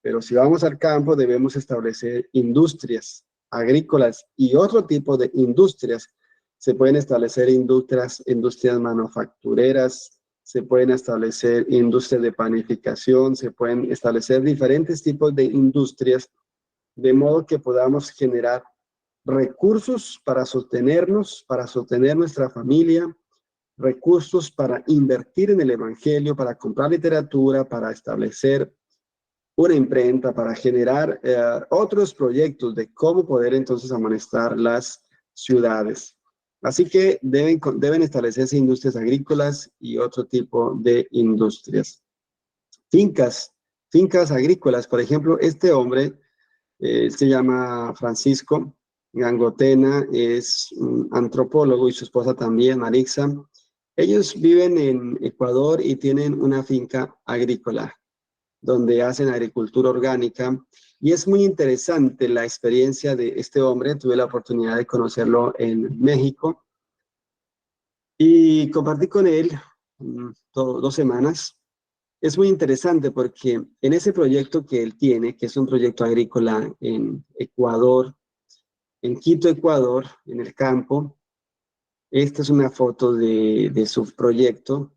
Pero si vamos al campo, debemos establecer industrias agrícolas y otro tipo de industrias. Se pueden establecer industrias manufactureras, se pueden establecer industrias de panificación, se pueden establecer diferentes tipos de industrias, de modo que podamos generar recursos para sostenernos, para sostener nuestra familia, recursos para invertir en el evangelio, para comprar literatura, para establecer una imprenta, para generar otros proyectos de cómo poder entonces amonestar las ciudades. Así que deben establecerse industrias agrícolas y otro tipo de industrias. Fincas agrícolas, por ejemplo, este hombre se llama Francisco Gangotena, es un antropólogo y su esposa también, Marixa. Ellos viven en Ecuador y tienen una finca agrícola donde hacen agricultura orgánica, y es muy interesante la experiencia de este hombre. Tuve la oportunidad de conocerlo en México y compartí con él 2 semanas. Es muy interesante porque en ese proyecto que él tiene, que es un proyecto agrícola en Ecuador, en Quito, Ecuador, en el campo, esta es una foto de su proyecto.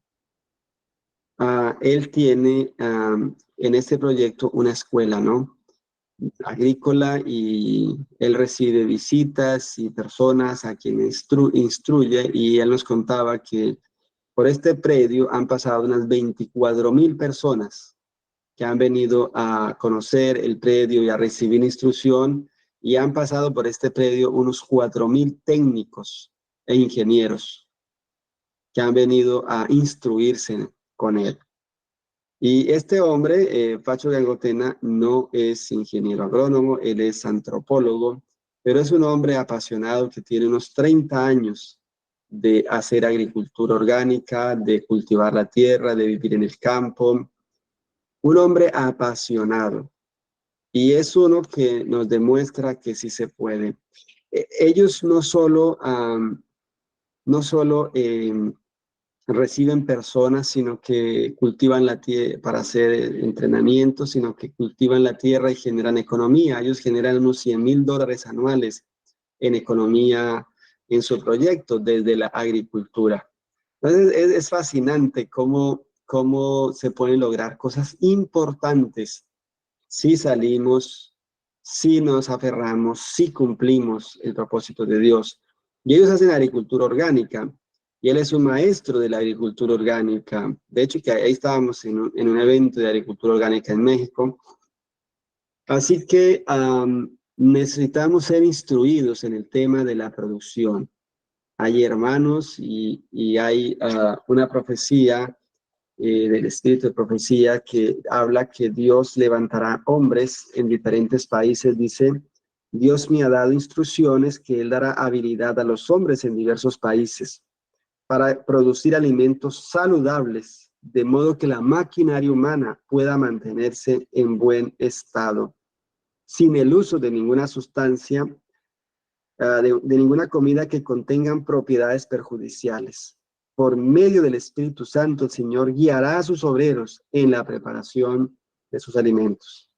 Él tiene en este proyecto una escuela, ¿no? Agrícola, y él recibe visitas y personas a quienes instruye, y él nos contaba que por este predio han pasado unas 24,000 personas que han venido a conocer el predio y a recibir instrucción, y han pasado por este predio unos 4,000 técnicos e ingenieros que han venido a instruirse con él. Y este hombre, Pacho Gangotena, no es ingeniero agrónomo, él es antropólogo, pero es un hombre apasionado que tiene unos 30 años de hacer agricultura orgánica, de cultivar la tierra, de vivir en el campo. Un hombre apasionado. Y es uno que nos demuestra que sí se puede. Ellos no solo reciben personas, sino que cultivan la tierra para hacer entrenamiento, sino que cultivan la tierra y generan economía. Ellos generan unos $100,000 anuales en economía en su proyecto desde la agricultura. Entonces es fascinante cómo se pueden lograr cosas importantes si salimos, si nos aferramos, si cumplimos el propósito de Dios. Y ellos hacen agricultura orgánica, y él es un maestro de la agricultura orgánica. De hecho, que ahí estábamos en un evento de agricultura orgánica en México. Así que necesitamos ser instruidos en el tema de la producción. Hay hermanos y hay una profecía del espíritu de profecía que habla que Dios levantará hombres en diferentes países. Dice, Dios me ha dado instrucciones que Él dará habilidad a los hombres en diversos países para producir alimentos saludables, de modo que la maquinaria humana pueda mantenerse en buen estado, sin el uso de ninguna sustancia, de ninguna comida que contengan propiedades perjudiciales. Por medio del Espíritu Santo, el Señor guiará a sus obreros en la preparación de sus alimentos.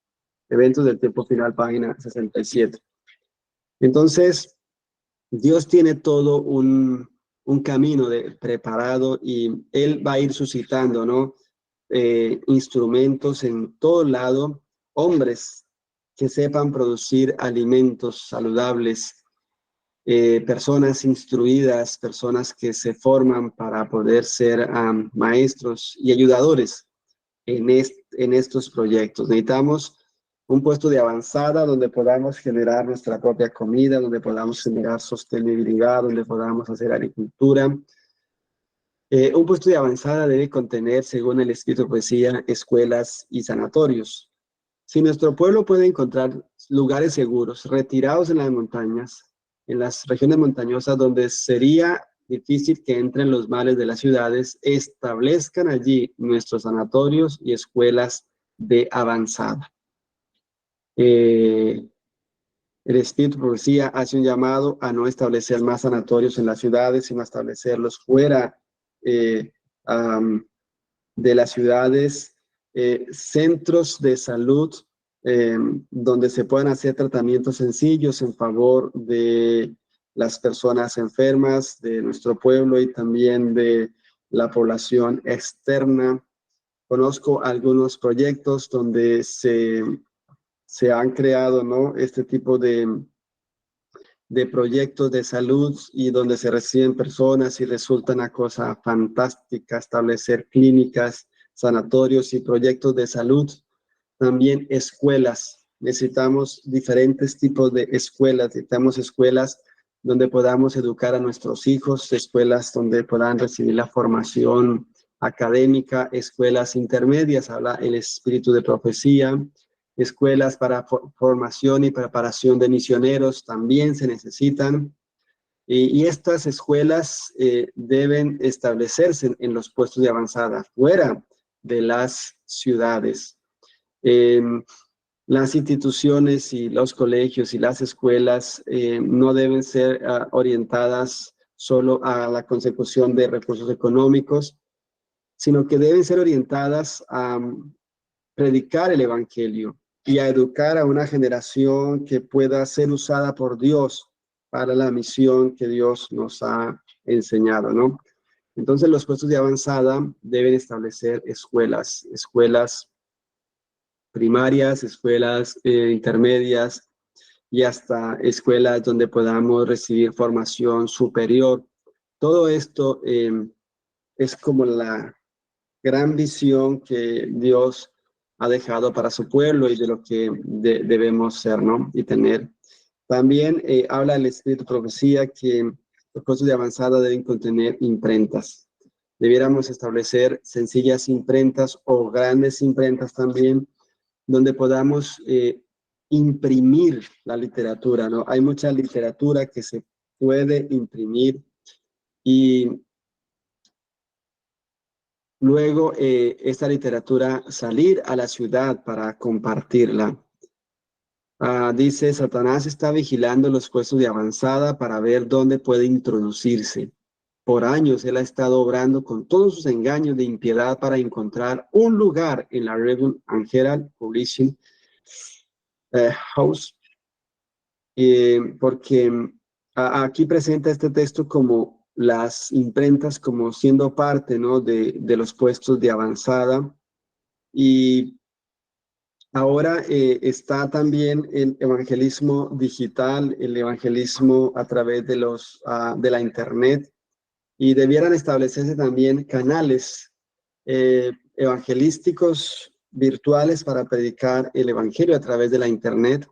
Eventos del tiempo final, página 67. Entonces, Dios tiene todo un camino preparado y Él va a ir suscitando, ¿no? Instrumentos en todo lado, hombres que sepan producir alimentos saludables, personas instruidas, personas que se forman para poder ser maestros y ayudadores en estos proyectos. Necesitamos un puesto de avanzada donde podamos generar nuestra propia comida, donde podamos generar sostenibilidad, donde podamos hacer agricultura. Un puesto de avanzada debe contener, según el Espíritu de Profecía, escuelas y sanatorios. Si nuestro pueblo puede encontrar lugares seguros, retirados en las montañas, en las regiones montañosas donde sería difícil que entren los males de las ciudades, establezcan allí nuestros sanatorios y escuelas de avanzada. El Espíritu de Profecía hace un llamado a no establecer más sanatorios en las ciudades, sino a establecerlos fuera de las ciudades, centros de salud donde se puedan hacer tratamientos sencillos en favor de las personas enfermas de nuestro pueblo y también de la población externa. Conozco algunos proyectos donde se han creado, ¿no?, este tipo de proyectos de salud y donde se reciben personas y resulta una cosa fantástica establecer clínicas, sanatorios y proyectos de salud. También escuelas. Necesitamos diferentes tipos de escuelas. Necesitamos escuelas donde podamos educar a nuestros hijos, escuelas donde puedan recibir la formación académica, escuelas intermedias, habla el espíritu de profecía, escuelas para formación y preparación de misioneros también se necesitan. Y estas escuelas deben establecerse en los puestos de avanzada, fuera de las ciudades. Las instituciones y los colegios y las escuelas no deben ser orientadas solo a la consecución de recursos económicos, sino que deben ser orientadas a predicar el evangelio y a educar a una generación que pueda ser usada por Dios para la misión que Dios nos ha enseñado, ¿no? Entonces los puestos de avanzada deben establecer escuelas primarias, escuelas intermedias y hasta escuelas donde podamos recibir formación superior. Todo esto es como la gran visión que Dios ha dejado para su pueblo y de lo que debemos ser, ¿no?, y tener. También habla el Espíritu de Profecía que los puestos de avanzada deben contener imprentas. Debiéramos establecer sencillas imprentas o grandes imprentas también, donde podamos imprimir la literatura, ¿no? Hay mucha literatura que se puede imprimir Y luego esta literatura salir a la ciudad para compartirla. Dice, Satanás está vigilando los puestos de avanzada para ver dónde puede introducirse. Por años él ha estado obrando con todos sus engaños de impiedad para encontrar un lugar en la Review and Herald Publishing House, porque aquí presenta este texto como las imprentas como siendo parte, ¿no?, de los puestos de avanzada. Y ahora está también el evangelismo digital, el evangelismo a través de de la internet, y debieran establecerse también canales evangelísticos virtuales para predicar el evangelio a través de la internet.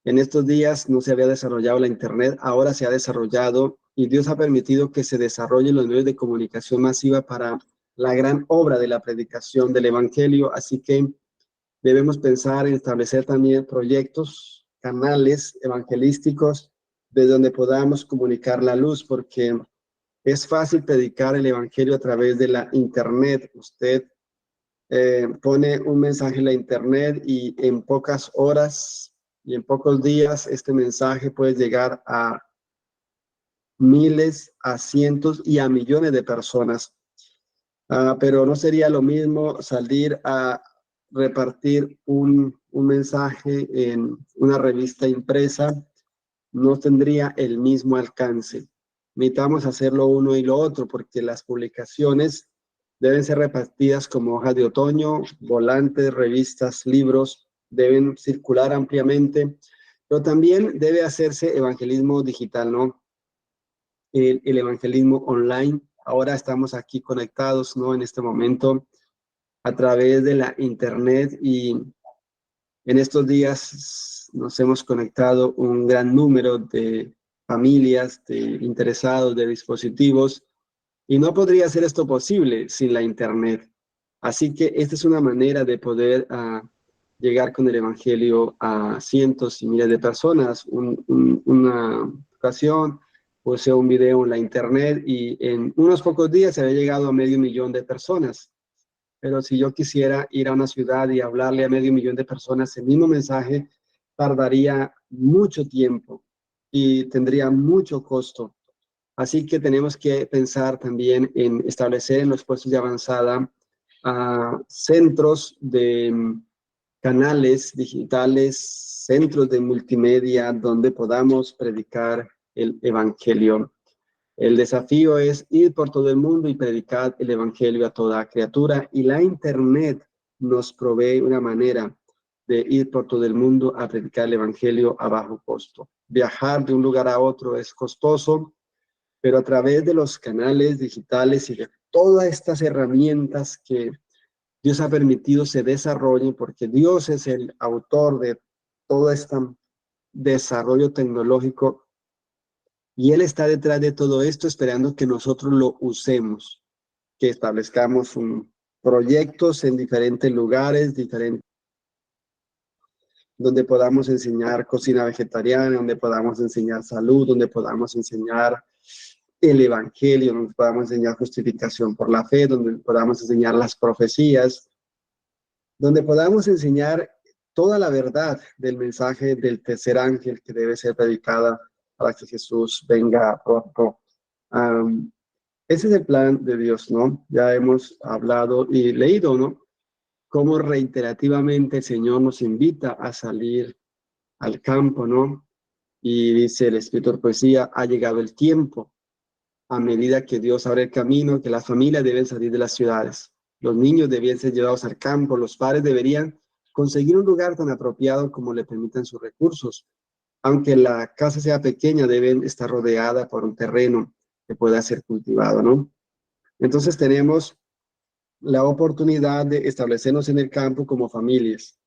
En estos días no se había desarrollado la internet, ahora se ha desarrollado y Dios ha permitido que se desarrollen los medios de comunicación masiva para la gran obra de la predicación del evangelio. Así que debemos pensar en establecer también proyectos, canales evangelísticos de donde podamos comunicar la luz, porque es fácil predicar el evangelio a través de la internet. Usted pone un mensaje en la internet y en pocas horas y en pocos días este mensaje puede llegar a miles, a cientos y a millones de personas. Pero no sería lo mismo salir a repartir un mensaje en una revista impresa, no tendría el mismo alcance. Necesitamos hacerlo uno y lo otro porque las publicaciones deben ser repartidas como hojas de otoño, volantes, revistas, libros, deben circular ampliamente, pero también debe hacerse evangelismo digital, ¿no? El evangelismo online. Ahora estamos aquí conectados, ¿no?, en este momento a través de la internet, y en estos días nos hemos conectado un gran número de familias, de interesados, de dispositivos, y no podría ser esto posible sin la internet. Así que esta es una manera de poder llegar con el evangelio a cientos y miles de personas. Una ocasión puse un video en la internet y en unos pocos días se había llegado a 500,000 de personas. Pero si yo quisiera ir a una ciudad y hablarle a 500,000 de personas, el mismo mensaje tardaría mucho tiempo y tendría mucho costo. Así que tenemos que pensar también en establecer en los puestos de avanzada centros de canales digitales, centros de multimedia donde podamos predicar el evangelio. El desafío es ir por todo el mundo y predicar el evangelio a toda criatura, y la internet nos provee una manera de ir por todo el mundo a predicar el evangelio a bajo costo. Viajar de un lugar a otro es costoso, pero a través de los canales digitales y de todas estas herramientas que Dios ha permitido se desarrollen, porque Dios es el autor de todo este desarrollo tecnológico, y Él está detrás de todo esto esperando que nosotros lo usemos, que establezcamos proyectos en diferentes lugares, donde podamos enseñar cocina vegetariana, donde podamos enseñar salud, donde podamos enseñar el evangelio, donde podamos enseñar justificación por la fe, donde podamos enseñar las profecías, donde podamos enseñar toda la verdad del mensaje del tercer ángel que debe ser predicada para que Jesús venga pronto. Ese es el plan de Dios, ¿no? Ya hemos hablado y leído, ¿no?, cómo reiterativamente el Señor nos invita a salir al campo, ¿no? Y dice el escritor poesía, ha llegado el tiempo, a medida que Dios abre el camino, que las familias deben salir de las ciudades. Los niños debían ser llevados al campo, los padres deberían conseguir un lugar tan apropiado como le permitan sus recursos. Aunque la casa sea pequeña, deben estar rodeada por un terreno que pueda ser cultivado, ¿no? Entonces tenemos la oportunidad de establecernos en el campo como familias,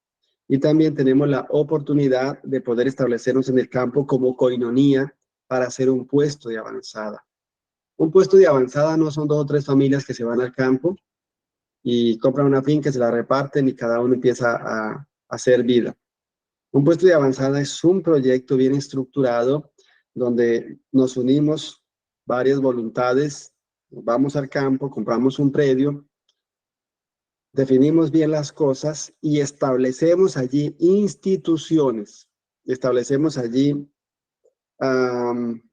y también tenemos la oportunidad de poder establecernos en el campo como coinonía para hacer un puesto de avanzada. Un puesto de avanzada no son 2 o 3 familias que se van al campo y compran una finca, se la reparten y cada uno empieza a hacer vida. Un puesto de avanzada es un proyecto bien estructurado donde nos unimos varias voluntades, vamos al campo, compramos un predio, definimos bien las cosas y establecemos allí instituciones, establecemos allí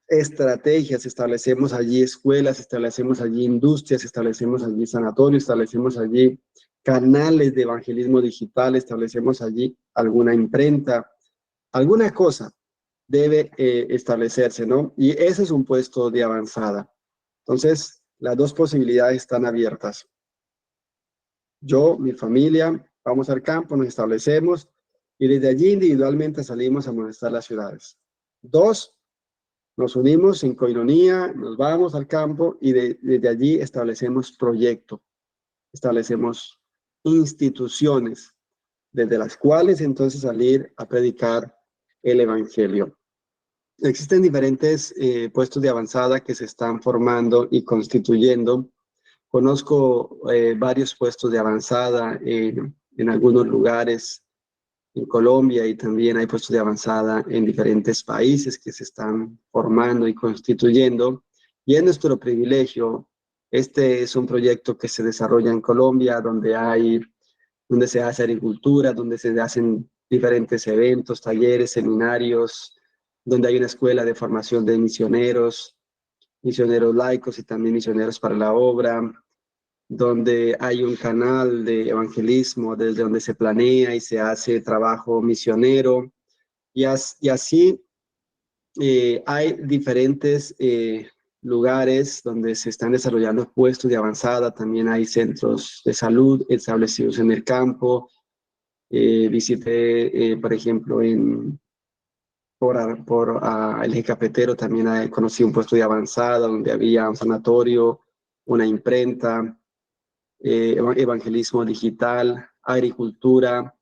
estrategias, establecemos allí escuelas, establecemos allí industrias, establecemos allí sanatorios, establecemos allí canales de evangelismo digital, establecemos allí alguna imprenta, alguna cosa debe establecerse, ¿no? Y ese es un puesto de avanzada. Entonces, las dos posibilidades están abiertas. Yo, mi familia, vamos al campo, nos establecemos y desde allí individualmente salimos a molestar las ciudades. Dos, nos unimos en coinonía, nos vamos al campo y desde allí establecemos proyectos, establecemos instituciones, desde las cuales entonces salir a predicar el evangelio. Existen diferentes puestos de avanzada que se están formando y constituyendo. Conozco varios puestos de avanzada en algunos lugares en Colombia y también hay puestos de avanzada en diferentes países que se están formando y constituyendo. Y es nuestro privilegio. Este es un proyecto que se desarrolla en Colombia, donde se hace agricultura, donde se hacen diferentes eventos, talleres, seminarios, donde hay una escuela de formación de misioneros, misioneros laicos y también misioneros para la obra, donde hay un canal de evangelismo desde donde se planea y se hace trabajo misionero. Y así hay diferentes lugares donde se están desarrollando puestos de avanzada. También hay centros de salud establecidos en el campo. Visité, por ejemplo, por el eje cafetero, también conocí un puesto de avanzada donde había un sanatorio, una imprenta, evangelismo digital, agricultura.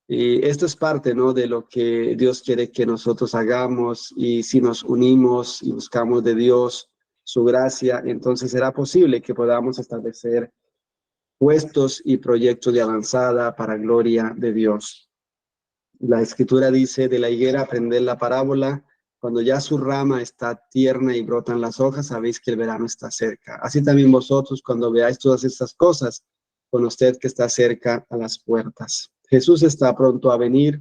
Y esto es parte, ¿no?, de lo que Dios quiere que nosotros hagamos, y si nos unimos y buscamos de Dios su gracia, entonces será posible que podamos establecer puestos y proyectos de avanzada para gloria de Dios. La escritura dice: de la higuera aprended la parábola, cuando ya su rama está tierna y brotan las hojas, sabéis que el verano está cerca. Así también vosotros, cuando veáis todas estas cosas, conoced que está cerca a las puertas. Jesús está pronto a venir,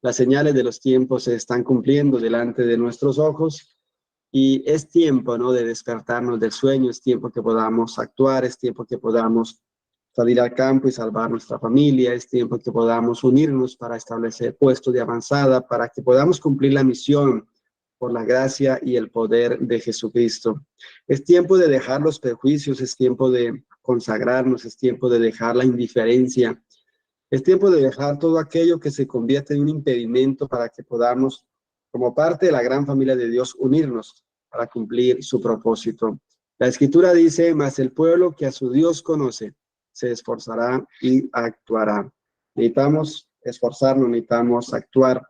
las señales de los tiempos se están cumpliendo delante de nuestros ojos, y es tiempo, ¿no?, de despertarnos del sueño, es tiempo que podamos actuar, es tiempo que podamos salir al campo y salvar nuestra familia, es tiempo que podamos unirnos para establecer puestos de avanzada, para que podamos cumplir la misión por la gracia y el poder de Jesucristo. Es tiempo de dejar los prejuicios, es tiempo de consagrarnos, es tiempo de dejar la indiferencia, es tiempo de dejar todo aquello que se convierte en un impedimento para que podamos, como parte de la gran familia de Dios, unirnos para cumplir su propósito. La Escritura dice: mas el pueblo que a su Dios conoce se esforzará y actuará. Necesitamos esforzarnos, necesitamos actuar.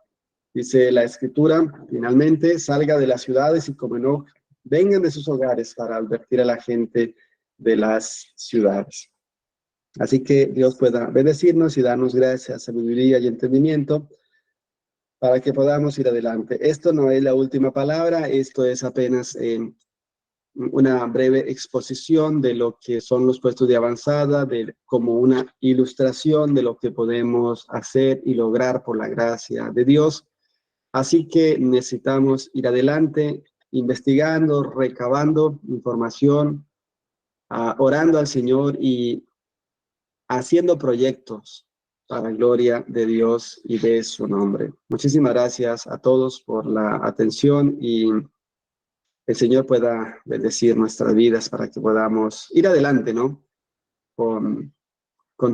Dice la Escritura, finalmente, salga de las ciudades y como no, vengan de sus hogares para advertir a la gente de las ciudades. Así que Dios pueda bendecirnos y darnos gracia, sabiduría y entendimiento para que podamos ir adelante. Esto no es la última palabra, esto es apenas una breve exposición de lo que son los puestos de avanzada, como una ilustración de lo que podemos hacer y lograr por la gracia de Dios. Así que necesitamos ir adelante, investigando, recabando información, orando al Señor y haciendo proyectos para la gloria de Dios y de su nombre. Muchísimas gracias a todos por la atención, y el Señor pueda bendecir nuestras vidas para que podamos ir adelante, ¿no?, con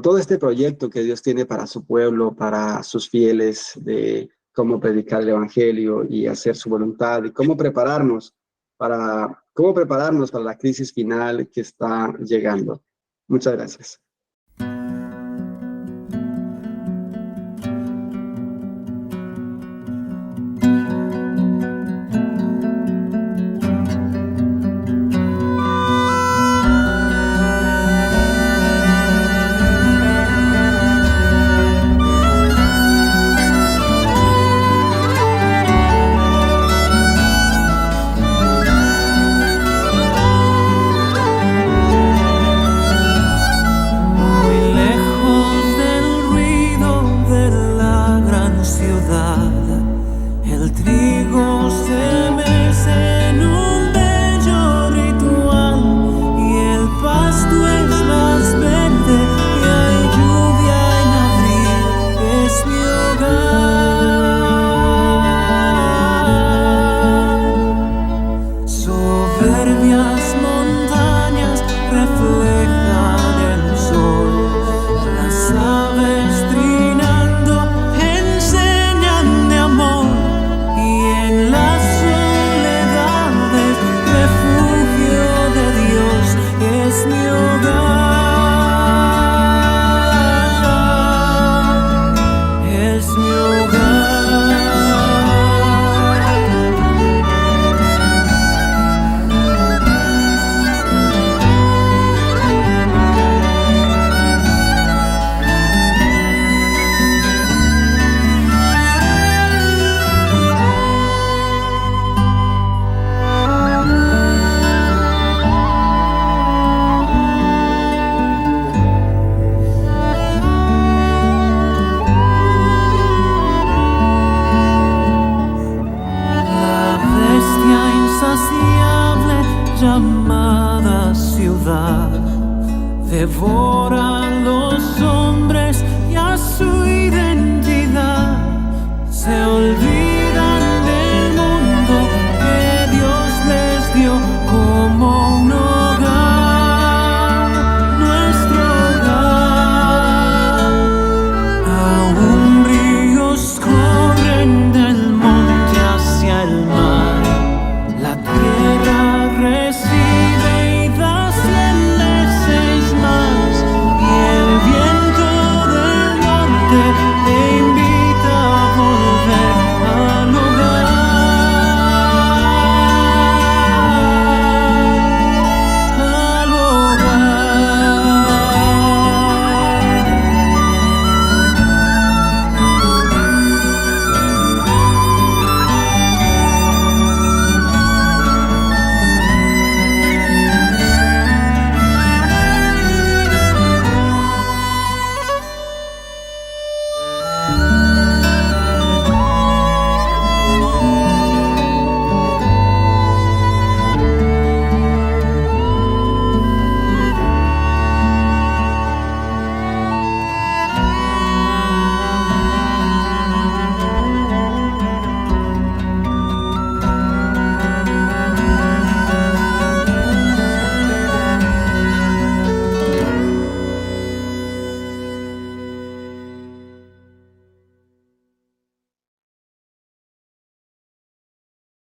todo este proyecto que Dios tiene para su pueblo, para sus fieles, de cómo predicar el evangelio y hacer su voluntad, y cómo prepararnos para la crisis final que está llegando. Muchas gracias.